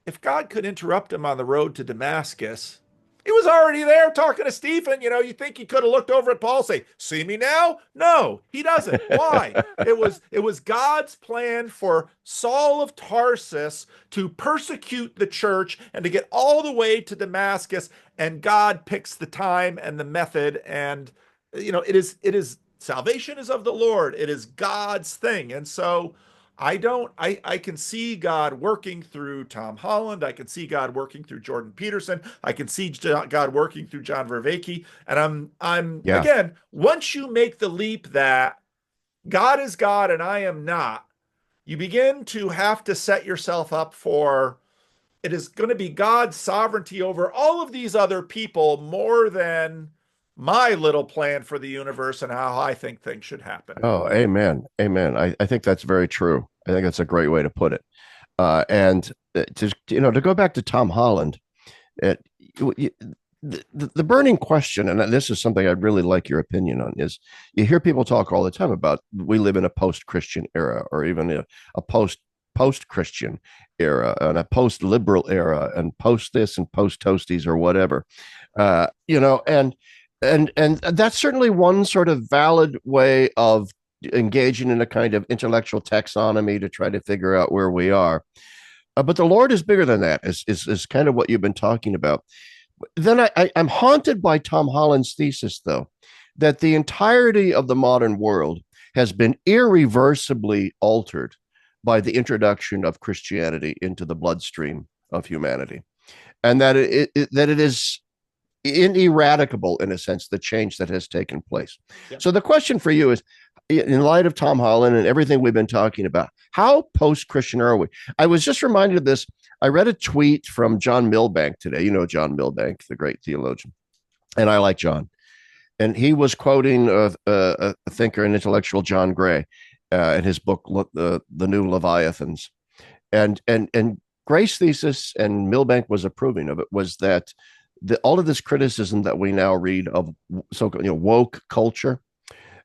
if God could interrupt him on the road to Damascus, he was already there talking to Stephen. You think he could have looked over at Paul and say, "See me now?" No, he doesn't. Why? It was God's plan for Saul of Tarsus to persecute the church and to get all the way to Damascus, and God picks the time and the method. And it is salvation is of the Lord. It is God's thing. And so I can see God working through Tom Holland. I can see God working through Jordan Peterson. I can see God working through John Vervaeke. And I'm Yeah. again, once you make the leap that God is God and I am not, you begin to have to set yourself up for it is going to be God's sovereignty over all of these other people more than my little plan for the universe and how I think things should happen. Oh, amen. Amen. I think that's very true. I think that's a great way to put it. And to go back to Tom Holland, it, the burning question, and this is something I'd really like your opinion on, is you hear people talk all the time about we live in a post-Christian era, or even a post-Christian era, and a post-liberal era, and post this and post toasties or whatever. And that's certainly one sort of valid way of engaging in a kind of intellectual taxonomy to try to figure out where we are. But the Lord is bigger than that, is kind of what you've been talking about. Then I'm haunted by Tom Holland's thesis, though, that the entirety of the modern world has been irreversibly altered by the introduction of Christianity into the bloodstream of humanity, and that it is ineradicable, in a sense, the change that has taken place. Yeah. So the question for you is, in light of Tom Holland and everything we've been talking about, how post-Christian are we? I was just reminded of this. I read a tweet from John Milbank today. You know John Milbank, the great theologian, and I like John. And he was quoting a thinker and intellectual, John Gray, in his book, The New Leviathans. And Gray's thesis, and Milbank was approving of it, was that all of this criticism that we now read of so-called woke culture,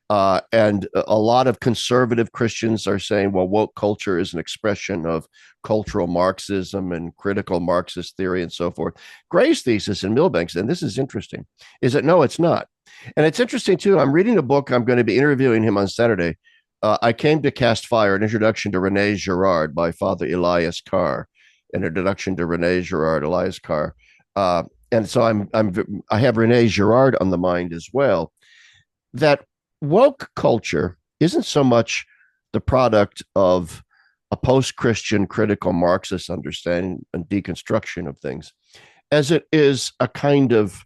and a lot of conservative Christians are saying, well, woke culture is an expression of cultural Marxism and critical Marxist theory and so forth. Gray's thesis and Milbank's, and this is interesting, is that no, it's not. And it's interesting, too. I'm reading a book. I'm going to be interviewing him on Saturday. I came to Cast Fire, an introduction to Rene Girard by Father Elias Carr, an introduction to Rene Girard, Elias Carr. And so I have Rene Girard on the mind as well, that woke culture isn't so much the product of a post-Christian critical Marxist understanding and deconstruction of things, as it is a kind of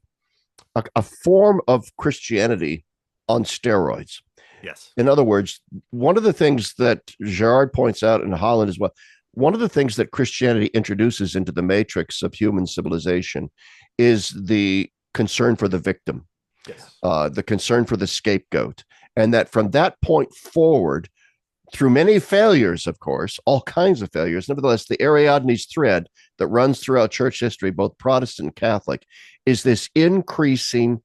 a form of Christianity on steroids. Yes. In other words, one of the things that Girard points out in Holland as well, one of the things that Christianity introduces into the matrix of human civilization is the concern for the victim, yes, the concern for the scapegoat. And that from that point forward, through many failures, of course, all kinds of failures, nevertheless, the Ariadne's thread that runs throughout church history, both Protestant and Catholic, is this increasing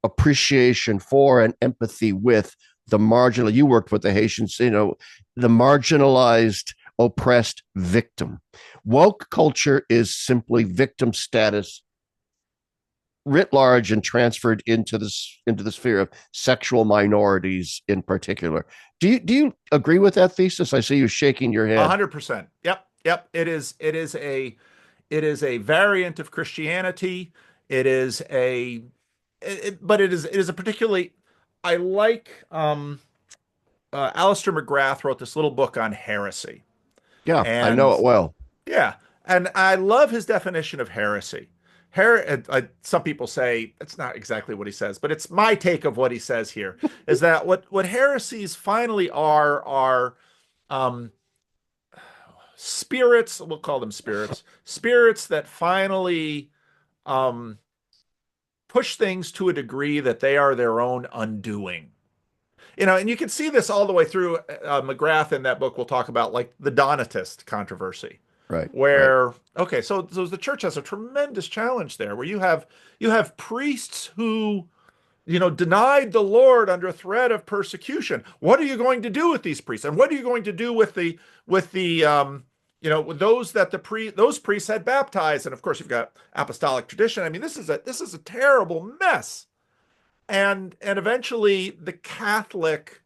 appreciation for and empathy with the marginal. You worked with the Haitians, the marginalized, oppressed victim. Woke culture is simply victim status writ large and transferred into the sphere of sexual minorities in particular. Do you agree with that thesis? I see you shaking your head. 100%. Yep. It is a variant of Christianity. It is a particularly, I like, Alistair McGrath wrote this little book on heresy. Yeah, I know it well. Yeah. And I love his definition of heresy. Some people say it's not exactly what he says, but it's my take of what he says here, is that what heresies finally are spirits, we'll call them spirits that finally push things to a degree that they are their own undoing. And you can see this all the way through. McGrath in that book will talk about like the Donatist controversy, Right. Right. where okay, so the church has a tremendous challenge there, where you have priests who denied the Lord under threat of persecution. What are you going to do with these priests? And what are you going to do with with those that those priests had baptized? And of course, you've got apostolic tradition. I mean, this is a terrible mess. And eventually, the Catholic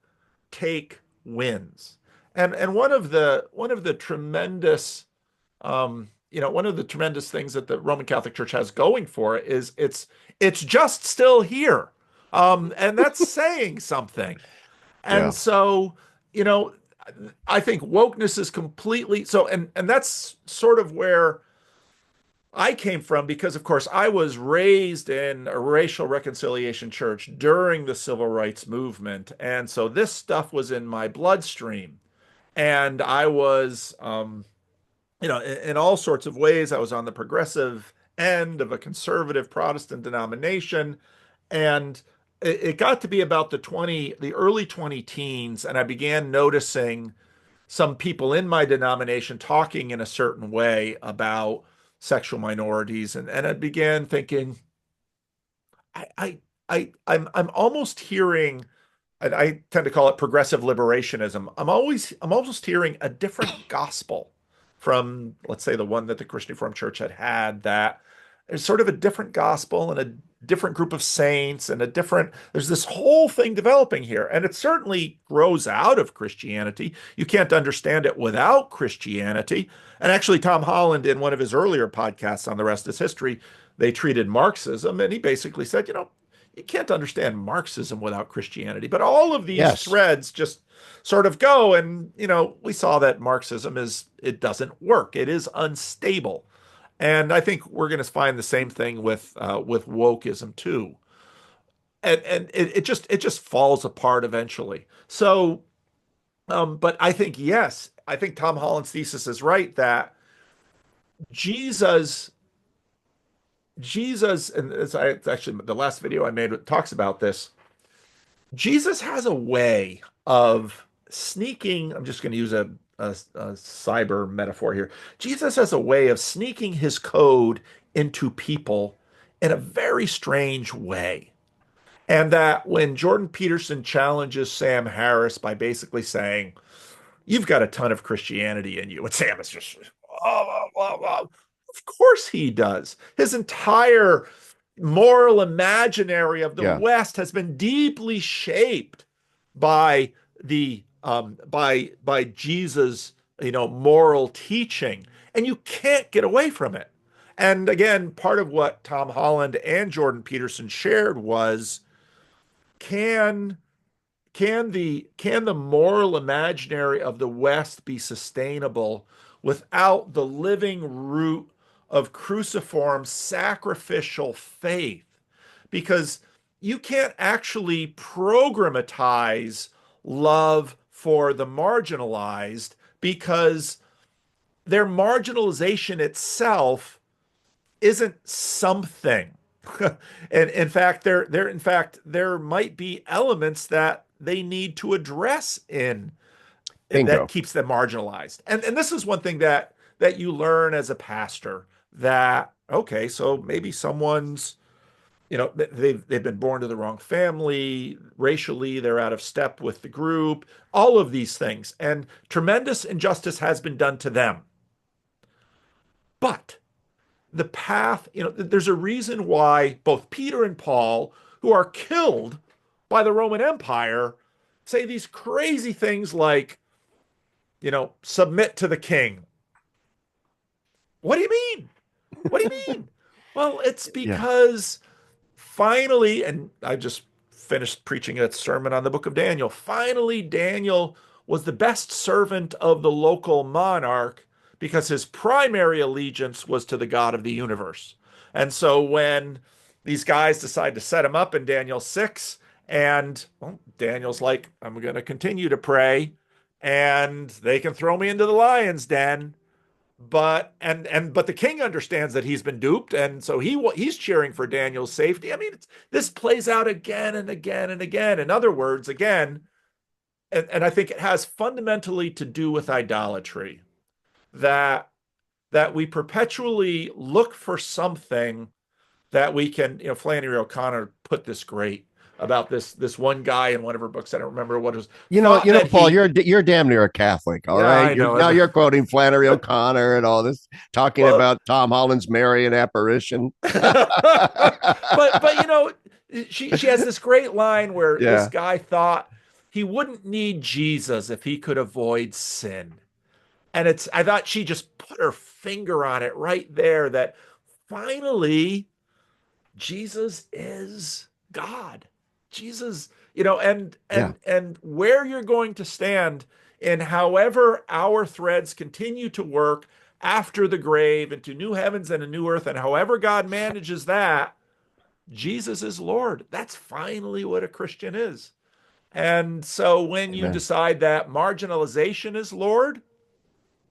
take wins. And one of the tremendous one of the tremendous things that the Roman Catholic Church has going for it is it's just still here. And that's saying something. And Yeah. so, you know, I think wokeness is completely so, and that's sort of where I came from, because of course I was raised in a racial reconciliation church during the civil rights movement. And so this stuff was in my bloodstream. And I was in all sorts of ways, I was on the progressive end of a conservative Protestant denomination. And it got to be about the early 20 teens, and I began noticing some people in my denomination talking in a certain way about sexual minorities. And I began thinking, I'm almost hearing, and I tend to call it progressive liberationism. I'm almost hearing a different gospel from, let's say, the one that the Christian Reformed Church had, that there's sort of a different gospel and a different group of saints and there's this whole thing developing here. And it certainly grows out of Christianity. You can't understand it without Christianity. And actually, Tom Holland, in one of his earlier podcasts on The Rest is History, they treated Marxism, and he basically said, you can't understand Marxism without Christianity. But all of these Yes. threads just sort of go. And, we saw that Marxism it doesn't work. It is unstable. And I think we're going to find the same thing with wokeism too. And it just falls apart eventually. So, but I think, yes, I think Tom Holland's thesis is right, that Jesus, and it's actually the last video I made talks about this. Jesus has a way of sneaking. I'm just going to use a cyber metaphor here. Jesus has a way of sneaking his code into people in a very strange way. And that when Jordan Peterson challenges Sam Harris by basically saying, "You've got a ton of Christianity in you," and Sam is just, oh, blah, blah, blah. Of course he does. His entire moral imaginary of the Yeah. West has been deeply shaped by by Jesus, moral teaching, and you can't get away from it. And again, part of what Tom Holland and Jordan Peterson shared was, can can the moral imaginary of the West be sustainable without the living root of cruciform sacrificial faith? Because you can't actually programatize love for the marginalized, because their marginalization itself isn't something. And in fact, there might be elements that they need to address in Bingo. that keeps them marginalized. And this is one thing that you learn as a pastor, that okay, so maybe someone's, they've been born to the wrong family, racially they're out of step with the group, all of these things, and tremendous injustice has been done to them. But the path, there's a reason why both Peter and Paul, who are killed by the Roman Empire, say these crazy things like, submit to the king. What do you mean? What do you mean? Well, it's because finally, and I just finished preaching a sermon on the book of Daniel. Finally, Daniel was the best servant of the local monarch, because his primary allegiance was to the God of the universe. And so when these guys decide to set him up in Daniel 6, and Daniel's like, I'm going to continue to pray, and they can throw me into the lion's den, but the king understands that he's been duped, and so he's cheering for Daniel's safety. I mean, this plays out again and again and again. In other words, again, and I think it has fundamentally to do with idolatry, that we perpetually look for something that we can, Flannery O'Connor put this great about this one guy in one of her books. I don't remember what it was. Paul, you're damn near a Catholic, all Yeah, right. I know. Now you're quoting Flannery O'Connor and all this, talking about Tom Holland's Marian apparition. but she has this great line where this Yeah. guy thought he wouldn't need Jesus if he could avoid sin. And I thought she just put her finger on it right there, that finally Jesus is God. Jesus, and where you're going to stand in however our threads continue to work after the grave into new heavens and a new earth, and however God manages that, Jesus is Lord. That's finally what a Christian is. And so when you decide that marginalization is Lord,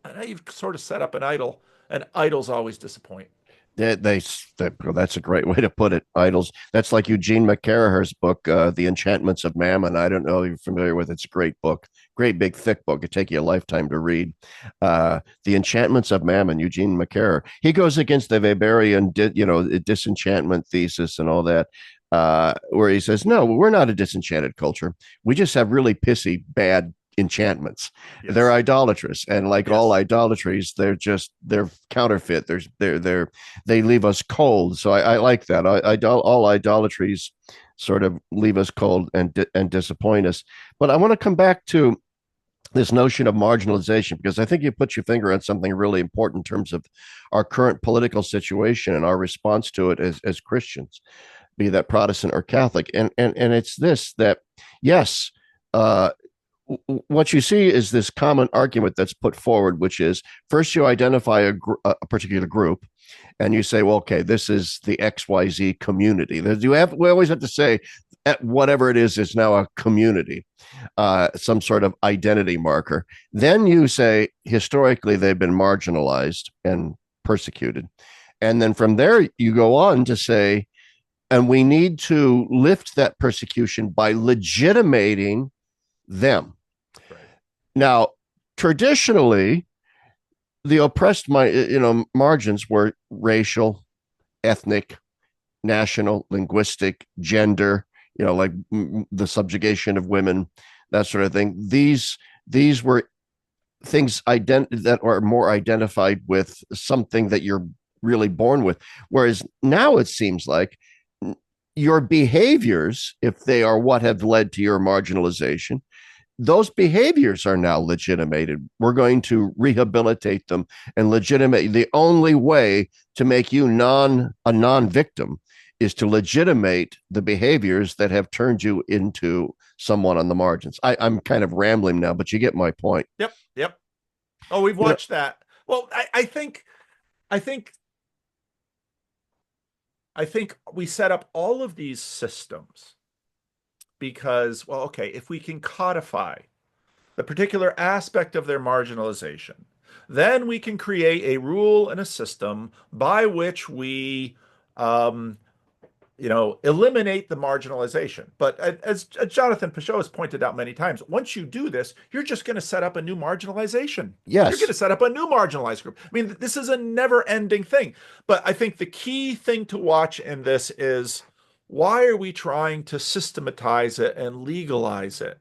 now you've sort of set up an idol, and idols always disappoint. That's a great way to put it. Idols. That's like Eugene McCarraher's book, The Enchantments of Mammon. I don't know if you're familiar with it. It's a great book, great big thick book. It'd take you a lifetime to read. The Enchantments of Mammon, Eugene McCarraher. He goes against the Weberian, disenchantment thesis and all that, where he says, no, we're not a disenchanted culture. We just have really pissy, bad enchantments. Yes. They're idolatrous, and like all idolatries, they're counterfeit. They leave us cold. So I like that. All idolatries sort of leave us cold and disappoint us. But I want to come back to this notion of marginalization, because I think you put your finger on something really important in terms of our current political situation and our response to it as Christians, be that Protestant or Catholic. And it's this, that yes, what you see is this common argument that's put forward, which is first you identify a particular group, and you say, well, okay, this is the XYZ community. We always have to say whatever it is now a community, some sort of identity marker. Then you say historically they've been marginalized and persecuted, and then from there you go on to say, and we need to lift that persecution by legitimating them. Now, traditionally, the oppressed, margins were racial, ethnic, national, linguistic, gender, like the subjugation of women, that sort of thing. These were things that are more identified with something that you're really born with. Whereas now it seems like your behaviors, if they are what have led to your marginalization, those behaviors are now legitimated. We're going to rehabilitate them and legitimate. The only way to make you a non-victim is to legitimate the behaviors that have turned you into someone on the margins. I'm kind of rambling now, but you get my point. Yep. Oh, we've watched that. Well, I think we set up all of these systems because, well, okay, if we can codify the particular aspect of their marginalization, then we can create a rule and a system by which we, eliminate the marginalization. But as Jonathan Peugeot has pointed out many times, once you do this, you're just going to set up a new marginalization. Yes. You're going to set up a new marginalized group. I mean, this is a never-ending thing. But I think the key thing to watch in this is, why are we trying to systematize it and legalize it?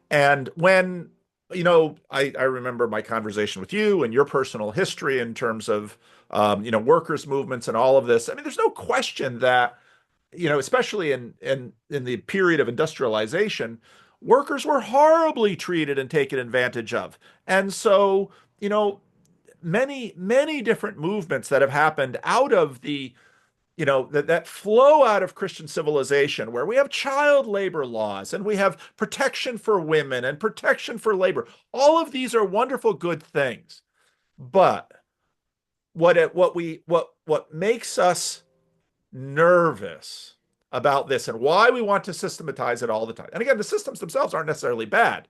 And when, I remember my conversation with you and your personal history in terms of, workers' movements and all of this. I mean, there's no question that, especially in the period of industrialization, workers were horribly treated and taken advantage of. And so, many, many different movements that have happened out of the that flow out of Christian civilization, where we have child labor laws and we have protection for women and protection for labor. All of these are wonderful, good things. But what makes us nervous about this and why we want to systematize it all the time, and again, the systems themselves aren't necessarily bad,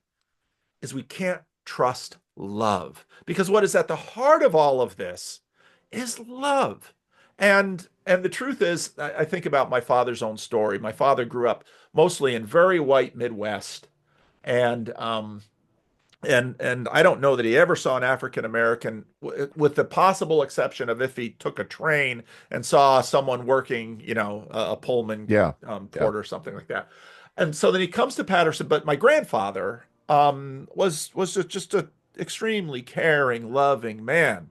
is we can't trust love. Because what is at the heart of all of this is love. And the truth is, I think about my father's own story. My father grew up mostly in very white Midwest, and and I don't know that he ever saw an African American, with the possible exception of if he took a train and saw someone working, a Pullman Yeah. porter or something like that. And so then he comes to Patterson. But my grandfather was just a extremely caring, loving man.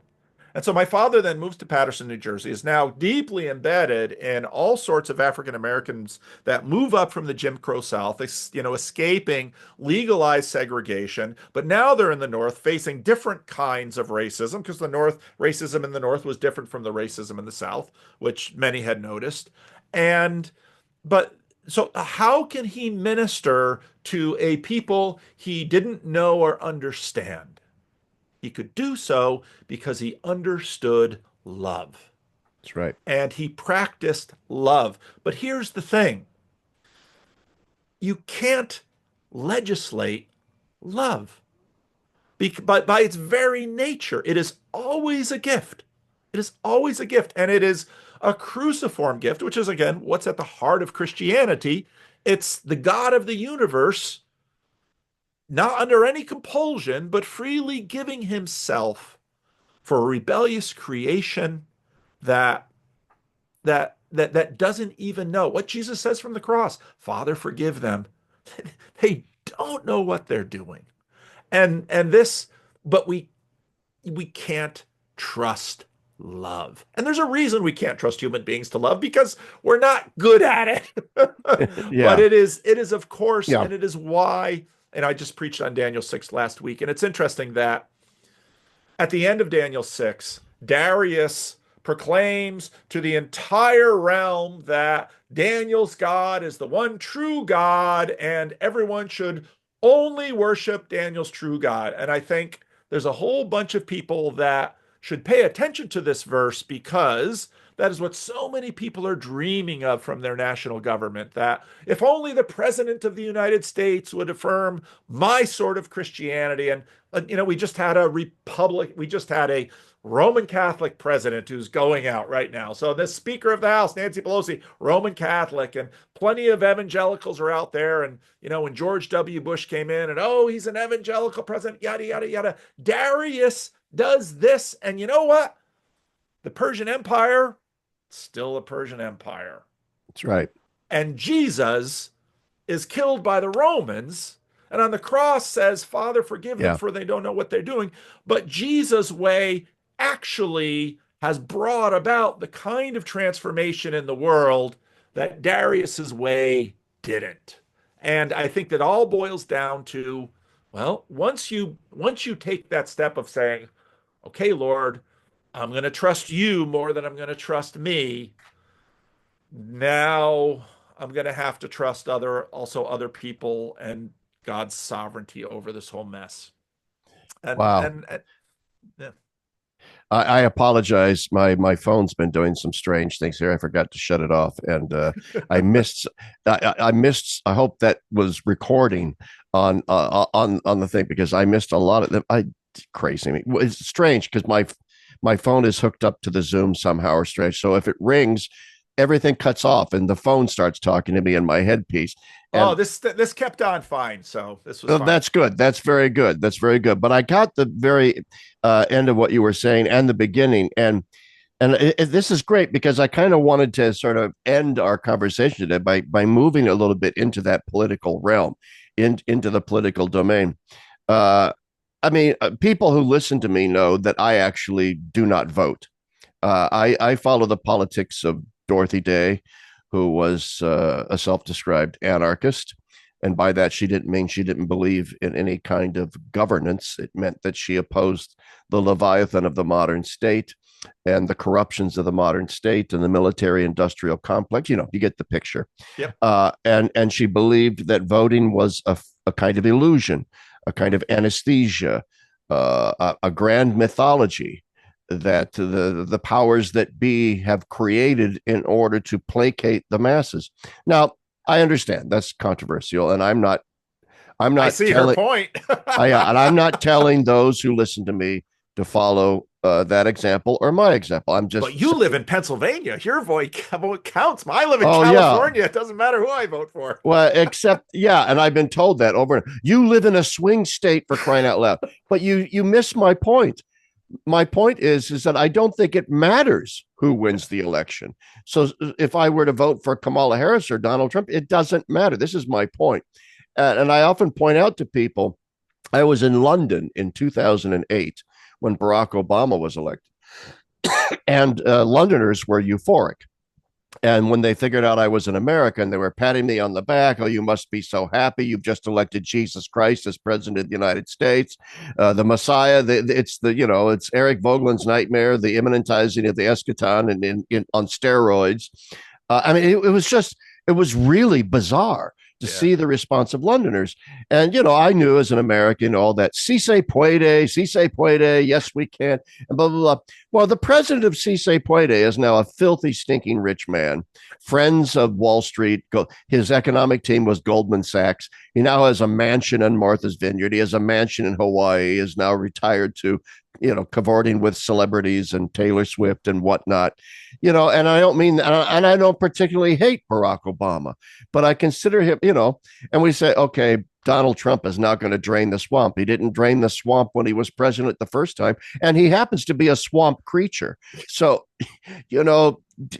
And so my father then moves to Patterson, New Jersey, is now deeply embedded in all sorts of African Americans that move up from the Jim Crow South, escaping legalized segregation. But now they're in the North facing different kinds of racism, because racism in the North was different from the racism in the South, which many had noticed. But so how can he minister to a people he didn't know or understand? He could do so because he understood love. That's right. And he practiced love. But here's the thing. You can't legislate love. But by its very nature, it is always a gift. It is always a gift. And it is a cruciform gift, which is, again, what's at the heart of Christianity. It's the God of the universe, not under any compulsion, but freely giving himself for a rebellious creation that doesn't even know what Jesus says from the cross. Father, forgive them. They don't know what they're doing. But we can't trust love. And there's a reason we can't trust human beings to love, because we're not good at it. Yeah. But it is of course, Yeah. and it is why. And I just preached on Daniel 6 last week. And it's interesting that at the end of Daniel 6, Darius proclaims to the entire realm that Daniel's God is the one true God, and everyone should only worship Daniel's true God. And I think there's a whole bunch of people that should pay attention to this verse, because that is what so many people are dreaming of from their national government, that if only the president of the United States would affirm my sort of Christianity. And, we just had a Roman Catholic president who's going out right now. So the Speaker of the House, Nancy Pelosi, Roman Catholic, and plenty of evangelicals are out there. And, when George W. Bush came in and, he's an evangelical president, yada, yada, yada. Darius does this. And you know what? The Persian Empire, still a Persian Empire. That's right. And Jesus is killed by the Romans, and on the cross says, Father, forgive them, for they don't know what they're doing. But Jesus' way actually has brought about the kind of transformation in the world that Darius's way didn't. And I think that all boils down to, well, once you take that step of saying, okay, Lord, I'm going to trust you more than I'm going to trust me, now I'm going to have to trust other people and God's sovereignty over this whole mess. Wow. Yeah. I apologize. My phone's been doing some strange things here. I forgot to shut it off, and I missed. I missed. I hope that was recording on the thing, because I missed a lot of them. Crazy. It's strange because my phone is hooked up to the Zoom somehow, or strange. So if it rings, everything cuts off and the phone starts talking to me in my headpiece. And, this kept on fine. So this was fine. That's good. That's very good. That's very good. But I got the very end of what you were saying and the beginning. And this is great, because I kind of wanted to sort of end our conversation today by moving a little bit into that political realm, into the political domain. People who listen to me know that I actually do not vote. I follow the politics of Dorothy Day, who was a self-described anarchist. And by that, she didn't mean she didn't believe in any kind of governance. It meant that she opposed the Leviathan of the modern state and the corruptions of the modern state and the military-industrial complex. You get the picture. Yep. And she believed that voting was a kind of illusion, a kind of anesthesia, a grand mythology that the powers that be have created in order to placate the masses. Now, I understand that's controversial, and I'm not I'm I not see her telling, point. and I'm not telling those who listen to me to follow that example or my example. I'm just But you live in Pennsylvania. Your vote counts. I live in oh yeah. California. It doesn't matter who I vote for. Well, except yeah, and I've been told that over. You live in a swing state for crying out loud. But you miss my point. My point is that I don't think it matters who wins the election. So if I were to vote for Kamala Harris or Donald Trump, it doesn't matter. This is my point. And I often point out to people, I was in London in 2008 when Barack Obama was elected, and Londoners were euphoric. And when they figured out I was an American, they were patting me on the back. Oh, you must be so happy. You've just elected Jesus Christ as president of the United States, the Messiah. It's it's Eric Voegelin's nightmare, the immanentizing of the eschaton and on steroids. I mean, it was really bizarre to see the response of Londoners. And, I knew as an American all that si se puede, yes, we can, and blah, blah, blah. Well, the president of si se puede is now a filthy, stinking rich man. Friends of Wall Street, his economic team was Goldman Sachs. He now has a mansion in Martha's Vineyard. He has a mansion in Hawaii. He is now retired to, cavorting with celebrities and Taylor Swift and whatnot. And I don't mean, and I don't particularly hate Barack Obama, but I consider him, and we say, okay, Donald Trump is not going to drain the swamp. He didn't drain the swamp when he was president the first time, and he happens to be a swamp creature. So,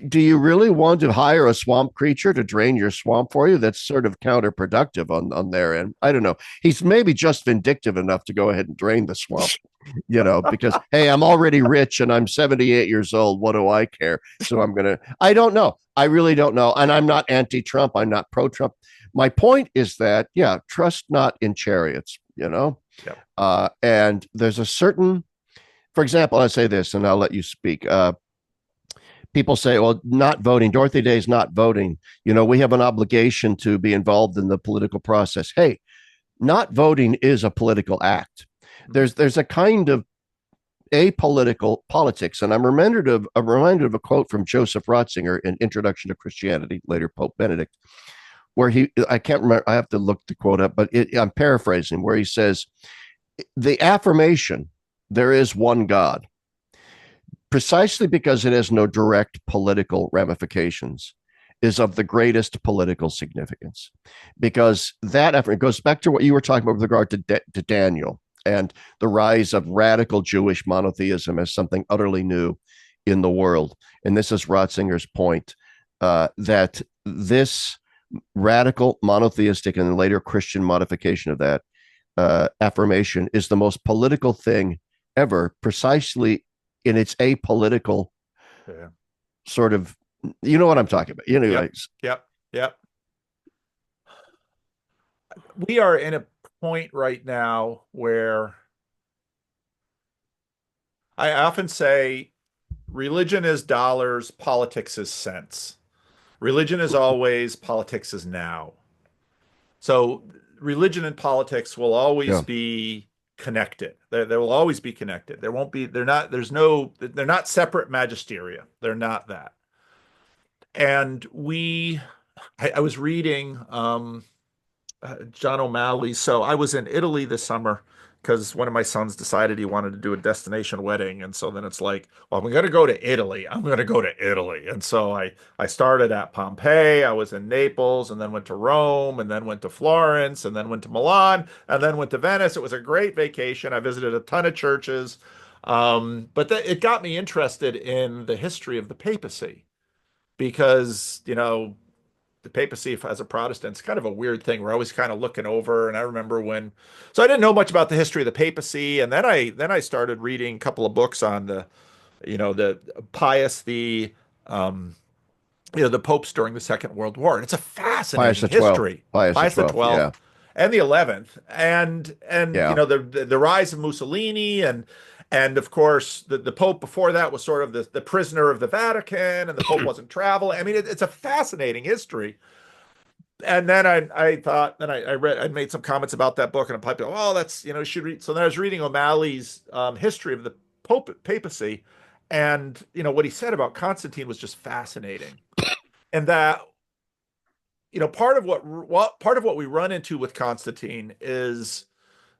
do you really want to hire a swamp creature to drain your swamp for you? That's sort of counterproductive on their end. I don't know. He's maybe just vindictive enough to go ahead and drain the swamp, because, hey, I'm already rich and I'm 78 years old. What do I care? So I don't know. I really don't know. And I'm not anti-Trump. I'm not pro-Trump. My point is that, trust not in chariots, Yep. And there's a certain, for example, I say this and I'll let you speak. People say, well, not voting, Dorothy Day is not voting. We have an obligation to be involved in the political process. Hey, not voting is a political act. There's a kind of apolitical politics. And I'm reminded of a quote from Joseph Ratzinger in Introduction to Christianity, later Pope Benedict, where I can't remember, I have to look the quote up, but I'm paraphrasing, where he says, the affirmation, there is one God, precisely because it has no direct political ramifications, is of the greatest political significance. Because that effort goes back to what you were talking about with regard to Daniel and the rise of radical Jewish monotheism as something utterly new in the world. And this is Ratzinger's point, that this radical monotheistic and later Christian modification of that affirmation is the most political thing ever, precisely in its apolitical sort of, you know what I'm talking about. Yep. We are in a point right now where I often say religion is dollars, politics is cents. Religion is always, politics is now. So religion and politics will always be connected. They will always be connected. There won't be, they're not separate magisteria. They're not that. And I was reading John O'Malley. So I was in Italy this summer because one of my sons decided he wanted to do a destination wedding. And so then it's like, well, I'm going to go to Italy. I'm going to go to Italy. And so I started at Pompeii. I was in Naples and then went to Rome and then went to Florence and then went to Milan and then went to Venice. It was a great vacation. I visited a ton of churches. But it got me interested in the history of the papacy because, the papacy as a Protestant, it's kind of a weird thing. We're always kind of looking over. And I remember so I didn't know much about the history of the papacy. And then I started reading a couple of books on the Pius, the popes during the Second World War. And it's a fascinating history. Pius the 12th and the 11th. And the rise of Mussolini and of course, the Pope before that was sort of the prisoner of the Vatican, and the Pope wasn't traveling. I mean, it's a fascinating history. And then I thought, then I made some comments about that book, and I'm like, oh, that's, you should read. So then I was reading O'Malley's history of the papacy, and what he said about Constantine was just fascinating, and that part of what we run into with Constantine is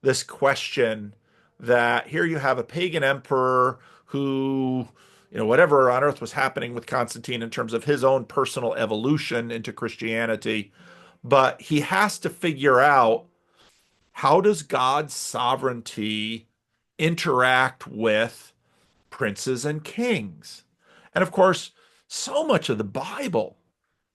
this question that here you have a pagan emperor who, whatever on earth was happening with Constantine in terms of his own personal evolution into Christianity, but he has to figure out, how does God's sovereignty interact with princes and kings? And of course, so much of the Bible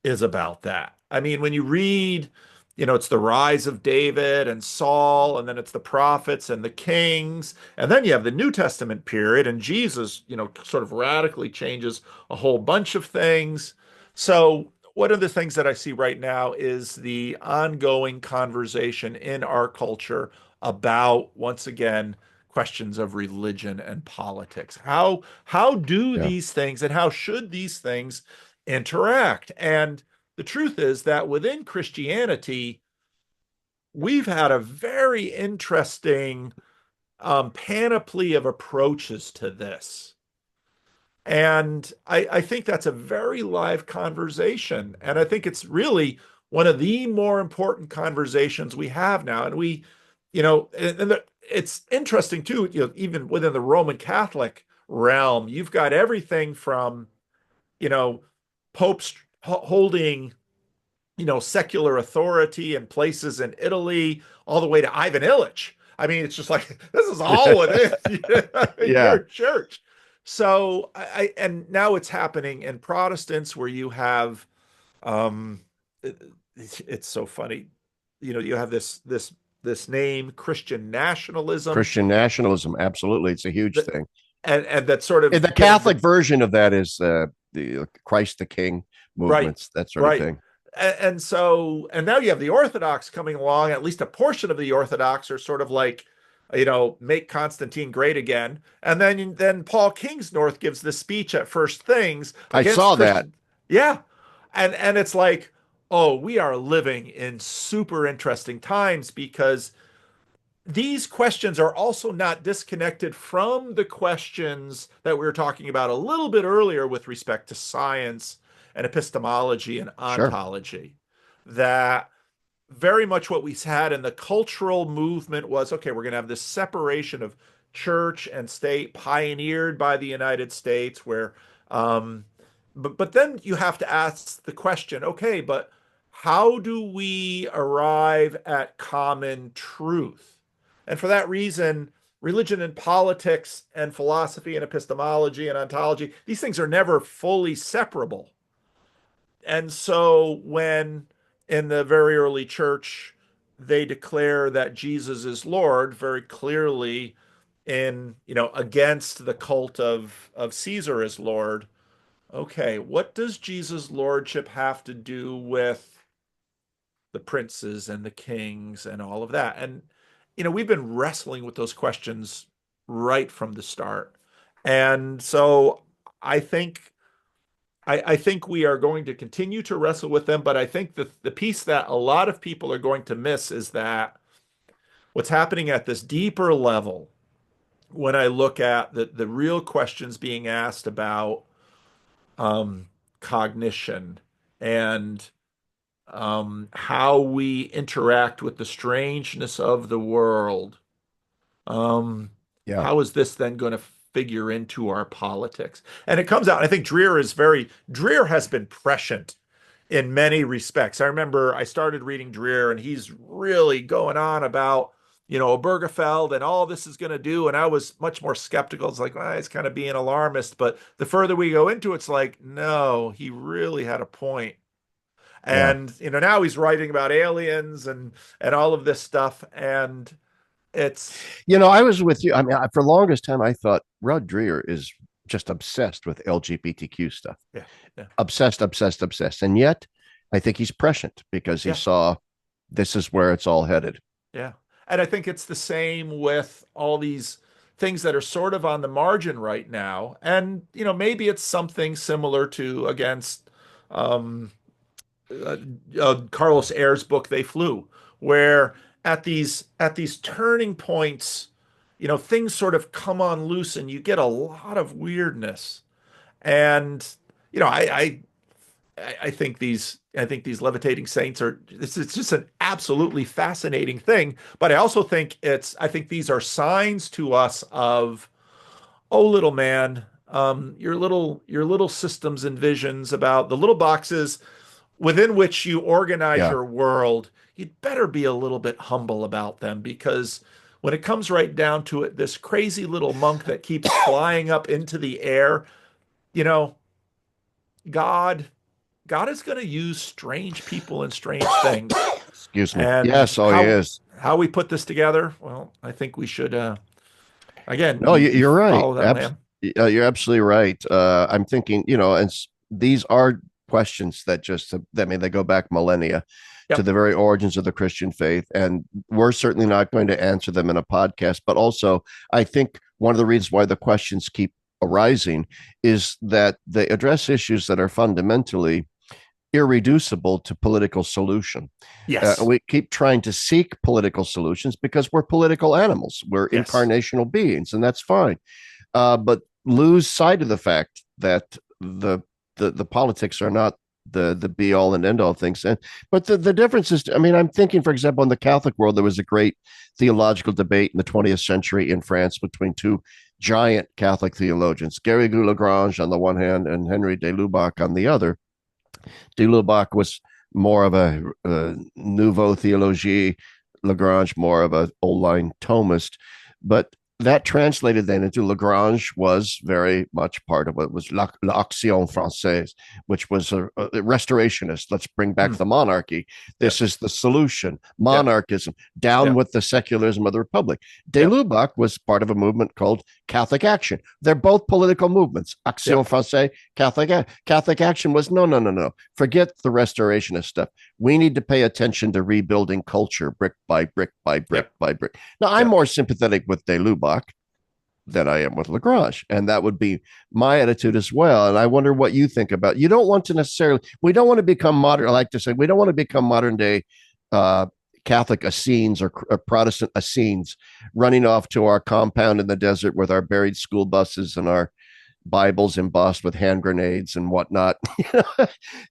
is about that. I mean, when you read, it's the rise of David and Saul, and then it's the prophets and the kings, and then you have the New Testament period, and Jesus, sort of radically changes a whole bunch of things. So, one of the things that I see right now is the ongoing conversation in our culture about, once again, questions of religion and politics. How do Yeah. these things and how should these things interact? And the truth is that within Christianity, we've had a very interesting panoply of approaches to this. And I think that's a very live conversation. And I think it's really one of the more important conversations we have now. And it's interesting too, even within the Roman Catholic realm, you've got everything from, popes holding, secular authority in places in Italy, all the way to Ivan Illich. I mean, it's just like, this is all within Yeah. your church. So and now it's happening in Protestants where you have, it's so funny, you have this name, Christian nationalism, Christian nationalism. Absolutely. It's a huge that, thing. and that sort of And the Catholic version of that is the Christ the King right, movements, that sort of right. thing. And now you have the Orthodox coming along. At least a portion of the Orthodox are sort of like, make Constantine great again. And then Paul Kingsnorth gives the speech at First Things I against saw that. Christian. Yeah, and it's like, oh, we are living in super interesting times because these questions are also not disconnected from the questions that we were talking about a little bit earlier with respect to science and epistemology and Sure. ontology. That very much what we had in the cultural movement was, okay, we're going to have this separation of church and state pioneered by the United States, where, but then you have to ask the question, okay, but how do we arrive at common truth? And for that reason, religion and politics and philosophy and epistemology and ontology, these things are never fully separable. And so when in the very early church, they declare that Jesus is Lord very clearly in, against the cult of Caesar as Lord. Okay, what does Jesus' lordship have to do with the princes and the kings and all of that? And, we've been wrestling with those questions right from the start. And so I think I think we are going to continue to wrestle with them, but I think the piece that a lot of people are going to miss is that what's happening at this deeper level, when I look at the real questions being asked about cognition and how we interact with the strangeness of the world, Yeah. how is this then going to figure into our politics? And it comes out, I think Dreer has been prescient in many respects. I remember I started reading Dreer and he's really going on about, Obergefell and all this is going to do. And I was much more skeptical. It's like, well, he's kind of being alarmist. But the further we go into it, it's like, no, he really had a point. Yeah. And, now he's writing about aliens and all of this stuff. And it's, I was with you. I mean, for the longest time, I thought Rod Dreher is just obsessed with LGBTQ stuff. yeah, yeah, Obsessed, obsessed, obsessed. And yet, I think he's prescient because he yeah. saw this is where it's all headed. Yeah. And I think it's the same with all these things that are sort of on the margin right now. And, maybe it's something similar to against um, Carlos Ayer's book, They Flew, where at these turning points, things sort of come on loose and you get a lot of weirdness. And, I I think these levitating saints are, it's just an absolutely fascinating thing. But I also think I think these are signs to us of, oh, little man, your little systems and visions about the little boxes within which you organize Yeah. your world, you'd better be a little bit humble about them, because when it comes right down to it, this crazy little monk that keeps flying up into the air, you know, God, God is going to use strange people and strange things. Excuse me. And Yes, oh, he is. how we put this together, well, I think we should again, No, you you're right. follow that, man. You're absolutely right. I'm thinking, these are questions that just, I mean, they go back millennia to Yep. the very origins of the Christian faith. And we're certainly not going to answer them in a podcast. But also, I think one of the reasons why the questions keep arising is that they address issues that are fundamentally irreducible to political solution. Yes. We keep trying to seek political solutions because we're political animals. We're Yes. incarnational beings, and that's fine. But lose sight of the fact that the politics are not the be all and end all things. But the difference is, I mean, I'm thinking, for example, in the Catholic world, there was a great theological debate in the 20th century in France between two giant Catholic theologians, Garrigou Lagrange on the one hand and Henry de Lubac on the other. De Lubac was more of a nouveau theologie, Lagrange more of a old line Thomist, but that translated then into Lagrange was very much part of what was l'Action Française, which was a restorationist. Let's bring back the monarchy. This Yep. is the solution. Yep. Monarchism, down Yep. with the secularism of the Republic. De Yep. Lubac was part of a movement called Catholic Action. They're both political movements. Action Yep. Française, Catholic Action was no. Forget the restorationist stuff. We need to pay attention to rebuilding culture brick by brick by brick Yep. by brick. Now, I'm Yep. more sympathetic with de Lubac than I am with Lagrange. And that would be my attitude as well. And I wonder what you think about. You don't want to necessarily, we don't want to become modern. I like to say, we don't want to become modern day Catholic Essenes or Protestant Essenes running off to our compound in the desert with our buried school buses and our Bibles embossed with hand grenades and whatnot,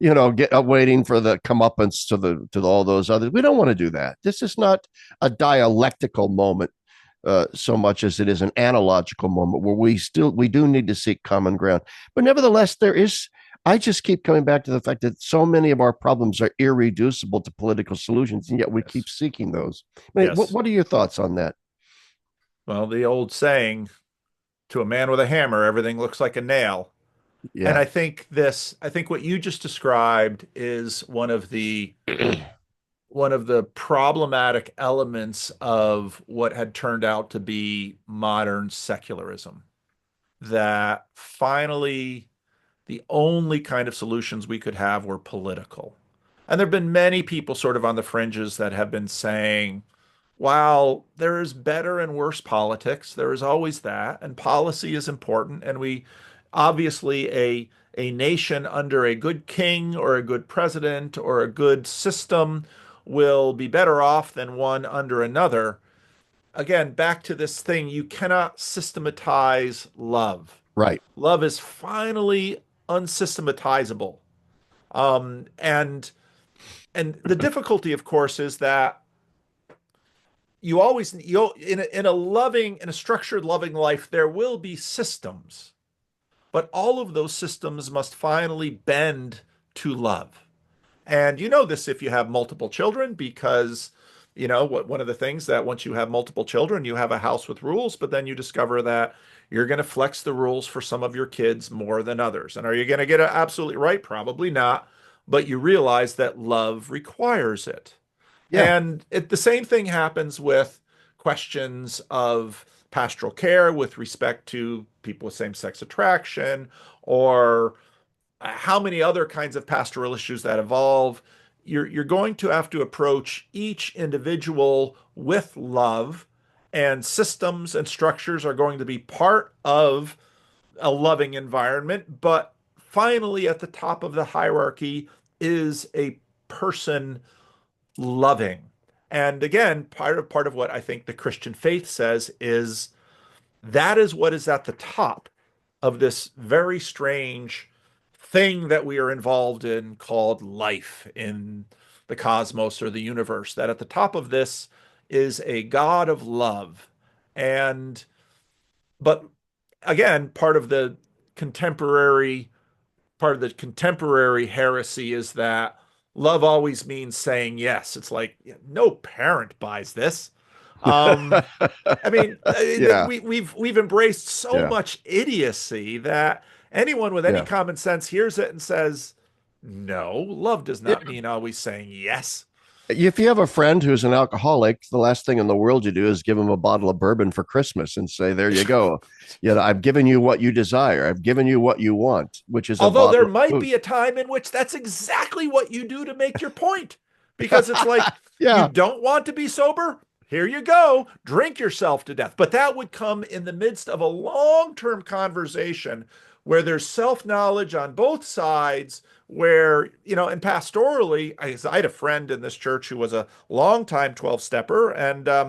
waiting for the comeuppance to all those others. We don't want to do that. This is not a dialectical moment so much as it is an analogical moment where we do need to seek common ground. But nevertheless, I just keep coming back to the fact that so many of our problems are irreducible to political solutions, and yet we Yes. keep seeking those. I mean, Yes. what are your thoughts on that? Well, the old saying, to a man with a hammer, everything looks like a nail. And Yeah. I think what you just described is one of the problematic elements of what had turned out to be modern secularism. That finally the only kind of solutions we could have were political. And there have been many people sort of on the fringes that have been saying, while there is better and worse politics, there is always that, and policy is important. And we obviously a nation under a good king or a good president or a good system will be better off than one under another. Again, back to this thing, you cannot systematize love. Right. Love is finally unsystematizable. And the difficulty, of course, is that in a structured loving life, there will be systems, but all of those systems must finally bend to love. And you know this if you have multiple children, because one of the things that once you have multiple children, you have a house with rules, but then you discover that you're going to flex the rules for some of your kids more than others. And are you going to get it absolutely right? Probably not. But you realize that love requires it. Yeah. And the same thing happens with questions of pastoral care with respect to people with same-sex attraction, or how many other kinds of pastoral issues that evolve. You're going to have to approach each individual with love, and systems and structures are going to be part of a loving environment. But finally, at the top of the hierarchy is a person loving. And again, part of what I think the Christian faith says is that is what is at the top of this very strange thing that we are involved in called life in the cosmos or the universe, that at the top of this is a God of love. And, but again, contemporary part of the contemporary heresy is that love always means saying yes. It's like, no parent buys this. Um, I mean, Yeah. we've embraced so Yeah. much idiocy that anyone with any Yeah. common sense hears it and says, "No, love does Yeah. not mean always saying yes." If you have a friend who's an alcoholic, the last thing in the world you do is give him a bottle of bourbon for Christmas and say, "There you go. You know, I've given you what you desire. I've given you what you want, which is a Although there bottle of might booze." be a time in which that's exactly what you do to make your point, because it's like you Yeah. don't want to be sober. Here you go, drink yourself to death. But that would come in the midst of a long-term conversation where there's self-knowledge on both sides, where, and pastorally, I had a friend in this church who was a longtime 12-stepper, and AA,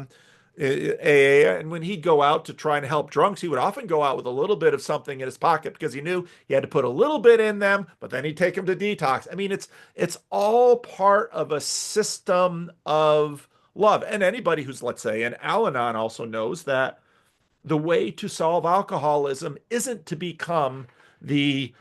and when he'd go out to try and help drunks, he would often go out with a little bit of something in his pocket because he knew he had to put a little bit in them, but then he'd take them to detox. I mean, it's all part of a system of love. And anybody who's, let's say, an Al-Anon also knows that the way to solve alcoholism isn't to become the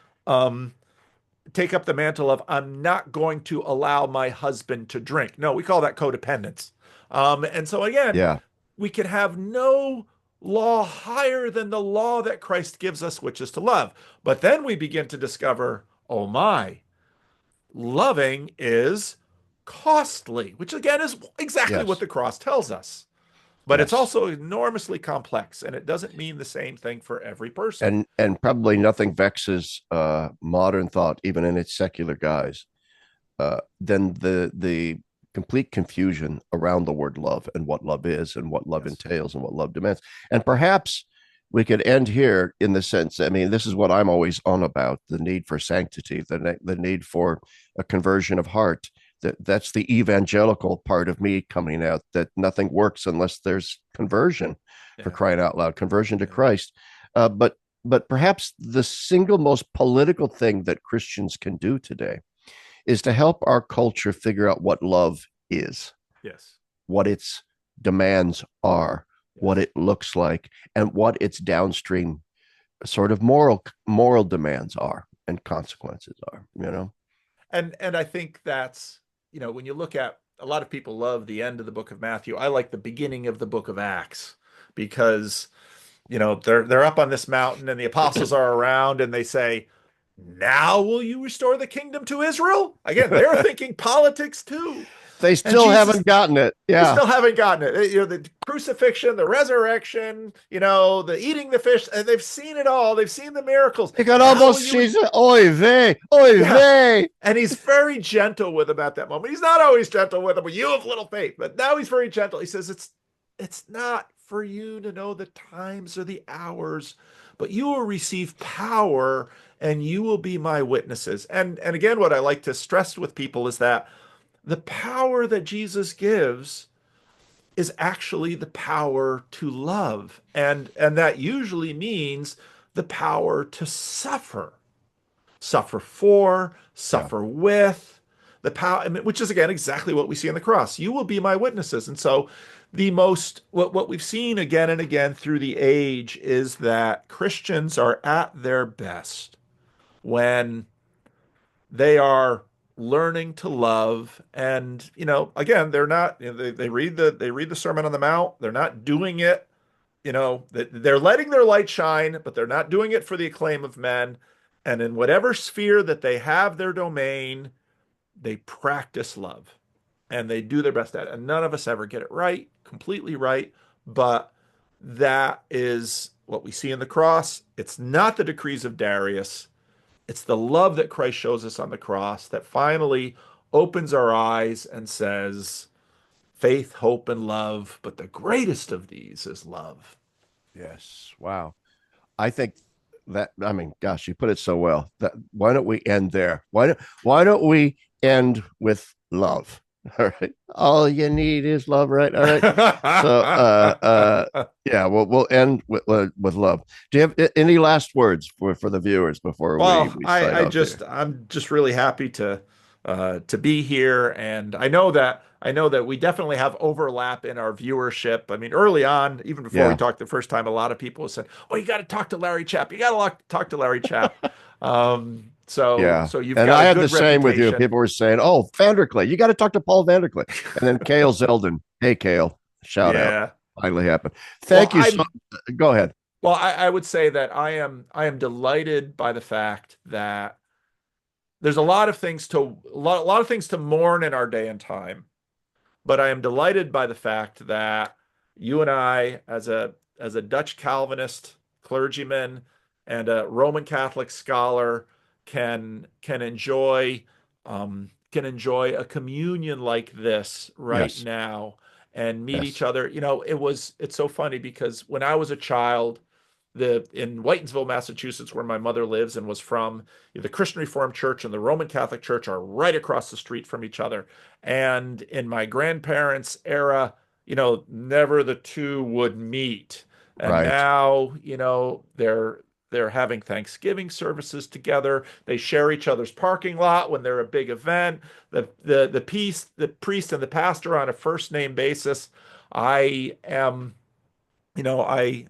take up the mantle of I'm not going to allow my husband to drink. No, we call that codependence. And so again, Yeah. we can have no law higher than the law that Christ gives us, which is to love. But then we begin to discover, oh my, loving is costly, which again is exactly what Yes. the cross tells us. But it's Yes. also enormously complex, and it doesn't mean the same thing for every person. And probably nothing vexes modern thought, even in its secular guise, than the complete confusion around the word love and what love is and what love Yes. entails and what love demands. And perhaps we could end here in the sense, I mean, this is what I'm always on about: the need for sanctity, the need for a conversion of heart. That's the evangelical part of me coming out, that nothing works unless there's conversion, for Yeah. crying out loud, conversion to Yeah. Christ. But perhaps the single most political thing that Christians can do today is to help our culture figure out what love is, Yes. what its demands are, Yes. what it looks like, and what its downstream sort of moral demands are and consequences are, you know? And I think that's, when you look at, a lot of people love the end of the book of Matthew. I like the beginning of the book of Acts because, they're up on this mountain and the apostles are around and they say, "Now will you restore the kingdom to Israel?" Again, they're thinking politics too. They And still Jesus, haven't gotten it. they Yeah. still haven't gotten it. The crucifixion, the resurrection, the eating the fish, and they've seen it all. They've seen the miracles. You can Now will almost you? see it. Oy vey, oy Yeah. vey. And he's very gentle with them at that moment. He's not always gentle with them. But you have little faith, but now he's very gentle. He says, it's not for you to know the times or the hours, but you will receive power and you will be my witnesses. And again, what I like to stress with people is that the power that Jesus gives is actually the power to love. And that usually means the power to suffer for, Yeah. suffer with, the power, which is again exactly what we see on the cross. You will be my witnesses. And so what we've seen again and again through the age is that Christians are at their best when they are learning to love. And again, they're not, they read the Sermon on the Mount. They're not doing it, they're letting their light shine, but they're not doing it for the acclaim of men. And in whatever sphere that they have their domain, they practice love and they do their best at it. And none of us ever get it right, completely right. But that is what we see in the cross. It's not the decrees of Darius. It's the love that Christ shows us on the cross that finally opens our eyes and says, faith, hope, and love, but the greatest of these is love. Yes. Wow. I think that, I mean, gosh, you put it so well. That why don't we end there? Why don't we end with love? All right. All you need is love, right? All right. So yeah, we'll end with love. Do you have any last words for the viewers before Well, we sign off here? I'm just really happy to be here, and I know that we definitely have overlap in our viewership. I mean, early on, even before we Yeah. talked the first time, a lot of people said, "Oh, you got to talk to Larry Chapp. You got to talk to Larry Chapp." Yeah. So you've And got I a had the good same with you. reputation. People were saying, "Oh, VanderKlay, you got to talk to Paul VanderKlay." And then Cale Zeldin. Hey, Cale, shout out. Yeah. Finally happened. Well, Thank you so. Go ahead. I would say that I am delighted by the fact that there's a lot of things to mourn in our day and time. But I am delighted by the fact that you and I, as a Dutch Calvinist clergyman and a Roman Catholic scholar, can enjoy a communion like this right Yes. now and meet each Yes. other. You know, it's so funny because when I was a child, the in Whitensville, Massachusetts, where my mother lives and was from, the Christian Reformed Church and the Roman Catholic Church are right across the street from each other. And in my grandparents' era, never the two would meet. And Right. now, they're having Thanksgiving services together. They share each other's parking lot when they're a big event. The priest and the pastor on a first name basis. I am, you know, I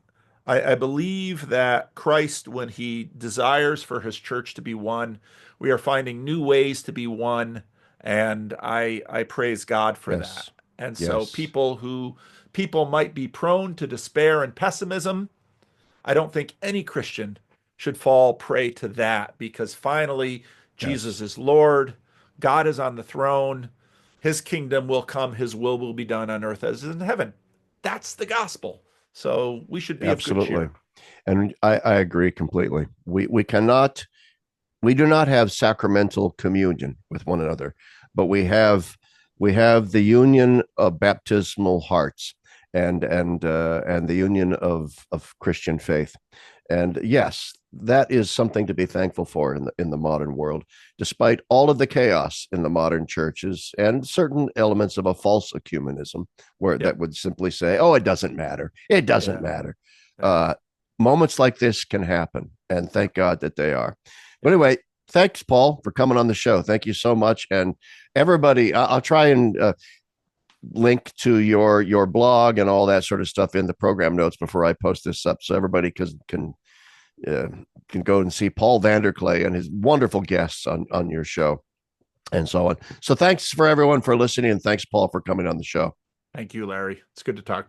believe that Christ, when he desires for his church to be one, we are finding new ways to be one, and I praise God for that. Yes. And so Yes. people might be prone to despair and pessimism. I don't think any Christian should fall prey to that because finally Jesus Yes. is Lord, God is on the throne, his kingdom will come, his will be done on earth as in heaven. That's the gospel. So we should be of good Absolutely. cheer. And I agree completely. We do not have sacramental communion with one another, but we have the union of baptismal hearts and the union of Christian faith. And yes, that is something to be thankful for in the modern world, despite all of the chaos in the modern churches and certain elements of a false ecumenism, where that Yep. would simply say, "Oh, it doesn't matter. It doesn't Yeah. matter." Yeah. Uh, Moments like this can happen, and thank Yep. God that they are. But Yep. anyway, thanks, Paul, for coming on the show. Thank you so much, and everybody. I'll try and link to your blog and all that sort of stuff in the program notes before I post this up, so everybody uh, can go and see Paul VanderKlay and his wonderful guests on your show and so on. So thanks for everyone for listening, and thanks, Paul, for coming on the show. Thank you, Larry. It's good to talk to you.